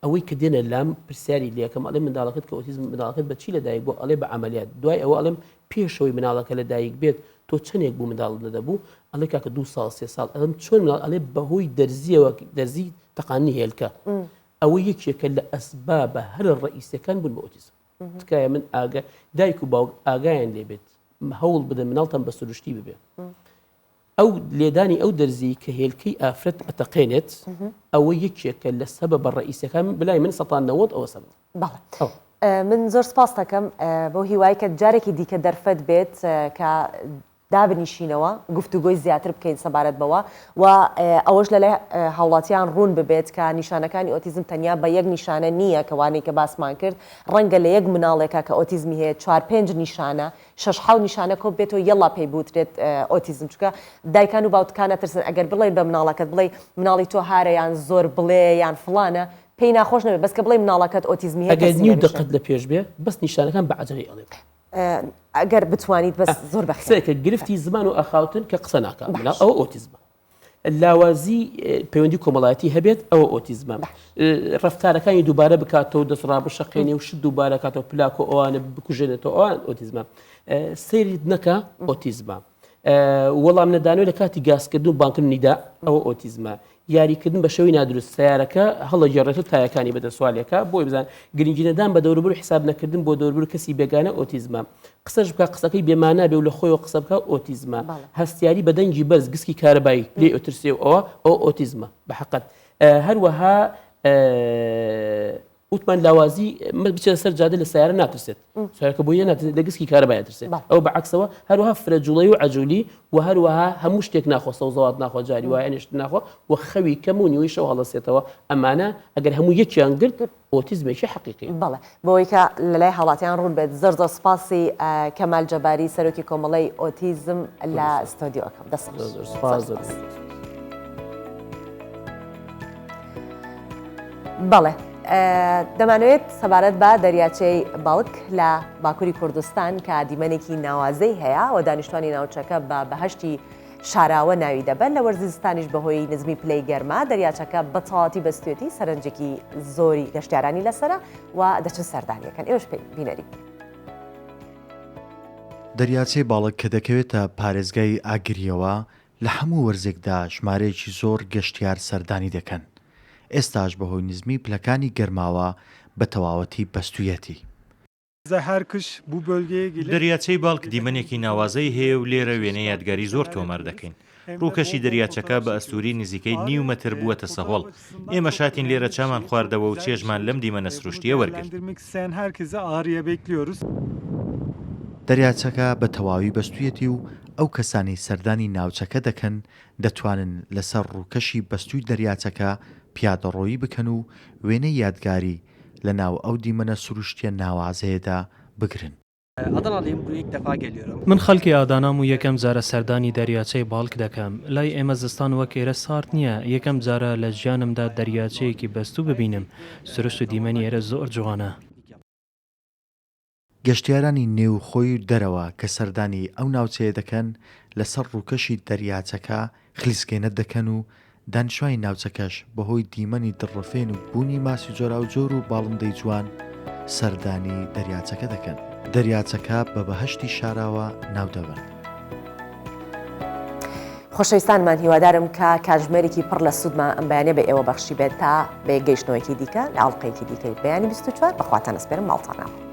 ئەوەی کە دێنە لام پرسیاری لێکەم ئەڵێ منداڵەکەت کە ئۆتیزم منداڵەکەت بە چی لەدایک بۆ ئەڵێ بە عملیات دوای ئەوە ئەڵێم پێشەوەی مناڵەکە لەدایک بێت تۆ چەندێک بوو منداڵ دەبوو ئەڵێ کاکە 2 ساڵ 3 ساڵ ئەڵێم چۆن مناڵ ئەڵێ بەهۆی دەرزی تەقانی هێلکە ئەوە یەکێکە لە ئەسبابە هەر ڕئیسەکان بوون بە ئۆتیزم تکایە من دایک و باوک ئاگایان لێبێت هەوڵ بدەن مناڵتان بە سروشتی ببێ ئەو لێدانی ئەو دەرزی کە هێلکەی ئافرەت ئەتەقێنێت ئەوە یەکێکە لە سەبەبە ڕئیسەکان بلای من 190 ئەوە سەبەب بەڵێ من زۆر سپاس دەکەم بۆ هیوای کە جارێکی دیکە دەرفەت بێت کە دابنیشینەوە گفتوگۆی زیاتر بکەین سەبارەت بەوە و ئەوەش لەلای هاوڵاتیان ڕوون ببێت کە نیشانەکانی ئۆتیزم تەنیا بە یەک نیشانە نییە کەوانەی کە باسمان کرد ڕەنگە لە یەک مناڵێکە کە ئۆتیزمی هەیە 4-5 نیشانە 6 نیشانە کۆ بێتەوە یەڵا پێی بوترێت ئۆتیزم چکە دایکان و باوتکانە ترسن ئەگەر بڵێن بە مناڵەکەت بڵێ مناڵی تۆ هارە یان زۆر بڵێ یان فلانە پێی ناخۆش نەبێت بەس کە بڵێ مناڵەکەت ئۆتیزمی هەیە ئەگەر نیو دقت لە پێش بێ بەس نیشانەکان بە عەجەلی ئەڵێ ئەگەر بتوانیت بەس زۆر بەخسێکە گرفتی زمان و ئەخاوتن کە قسە ناکە ئەوە ئۆتیزمە لاوازی پەیوەندی کۆمەڵایەتی هەبێت ئەوە ئۆتیزمە ڕفتارەکانی دووبارە بکاتەوە دەسڕا بشەقێنێ و شت دووبارە کاتەوە پلاک و ئەوانە بکوژێنێتەوە ئەوان ئۆتیزمە سەیریت نەکە ئۆتیزمە وەڵام نەدانوێت لە کاتی گازکردن و بانکردنیدا ئەوە ئۆتیزمە یاریکردن بە شەوی نادروست سیارەکە هەڵەگێڕێتە تایەکانی بەدە سوالەکە بۆی بزان گرنگجینەدان بە دەوروبەر حساب نەکردن بۆ دەوروبەر کەسی بێگانە ئۆتیزمە قسەش بکە قسەکەی بێمانە بێ و لە خۆیەوە قسە بکە ئۆتیزمە هەستیاری بە دەنگی بەرز گسکی کارەبایی لێ ئۆترسێ و ئەوە ئۆتیزمە بە حەقەت هەروەها وتمان لاوازی بچێت سەر جادە لە سیارە ناترسێت سیارەکە بۆ یە لە گسکی کارەبای ترسێت ئەو بەعکسەوە هەروەها فرەجوڵەی و عەجولی و هەروەها هەموو شتێک ناخۆ سەوزەوات ناخۆ جاری وایە نیشت ناخۆ و خەوی کەم و نیوەی شەو هەڵەسێتەوە ئەمانە ئەگەر هەموو یەکیان گرت ئۆتیزمێکی حەقیقی بەڵێ بۆی کە لەلای هاوڵاتیان ڕوون بێت زۆر سپاسی کەمال جەباری سەرۆکی کۆمەڵەی ئۆتیزم لە ستۆدیۆکەم بەڵێ دەمانوێت سەبارەت بە دەریاچەی باڵک لە باکووری کوردستان کە دیمەنێکی ناوازەی هەیە و دانیشتوانی ناوچەکە بە بەهشتی شاراوە ناوی دەبن لە وەرزستانیش بەهۆی نزمی پلەی گەرما دەریاچەکە بەتەواتی بەستێتی سەرنجێکی زۆری گەشتیارانی لەسرە و دەچن سەردانیەکەن ئێوەش بینەری دەریاچەی باڵک کە دەکەوێتە پارێزگای ئاگریەوە لە هەموو وەرزێکدا ژمارەیەکی زۆر گەشتیار سەردانی دەکەن ئێستاش بەهۆی نزمی پلەکانی گەرماوە بە تەواوەتی بەستویەتی دەریاچەی باڵک دیمەنێکی ناوازەی هەیە و لێرە وێنەی یادگاری زۆر تۆمەر دەکەین ڕووکەشی دەریاچەکە بە ئەستوری نزیکەی نیو مەتر بووەتە سەهۆڵ ئێمە شاتین لێرە چامان خواردەوە و چێژمان لەم دیمەنە سروشتیە وەرگرت دەریاچەکە بە تەواوی بەستویەتی و ئەو کەسانی سەردانی ناوچەکە دەکەن دەتوانن لەسەر ڕووکەشی بەستوی دەریاچەکە پیادەڕۆیی بکەن و وێنەی یادگاری لە ناو ئەو دیمەنە سروشتیە ناوازەیەدا بگرن. من خەڵکی ئادانام و یەکەم جارە سەردانی دەریاچەی باڵک دەکەم لای ئێمە زستان وەک ئێرە سارد نییە یەکەم جارە لە ژیانمدا دەریاچەیەکی بەستوو ببینم سروشت و دیمەنی ئێرە زۆر جوانە. گەشتیارانی نێو خۆی و دەرەوە کە سەردانی ئەو ناوچەیە دەکەن لەسەر ڕووکەشی دەریاچەکە خلیسکێنەت دەکەن و دانیشتوانی ناوچەکەش بەهۆی دیمەنی دڕفێن و بوونی ماسی جۆرا و جۆر و باڵندەی جوان سەردانی دەریاچەکە دەکەن دەریاچەکە بە بەهشتی شاراوە ناودەبن. خۆشەویستانمان هیوادارم کە کاتژمێرێکی پڕ لە سوودمان ئەم بەیانێ بە ئێوە بەخشی بێت تا بێ گەیشتنەوەیکی دیکە لە ئاڵلقەیەکی دیکەی بەیانی 24 بەخواتان ئەسپێرم ماڵتانەوە.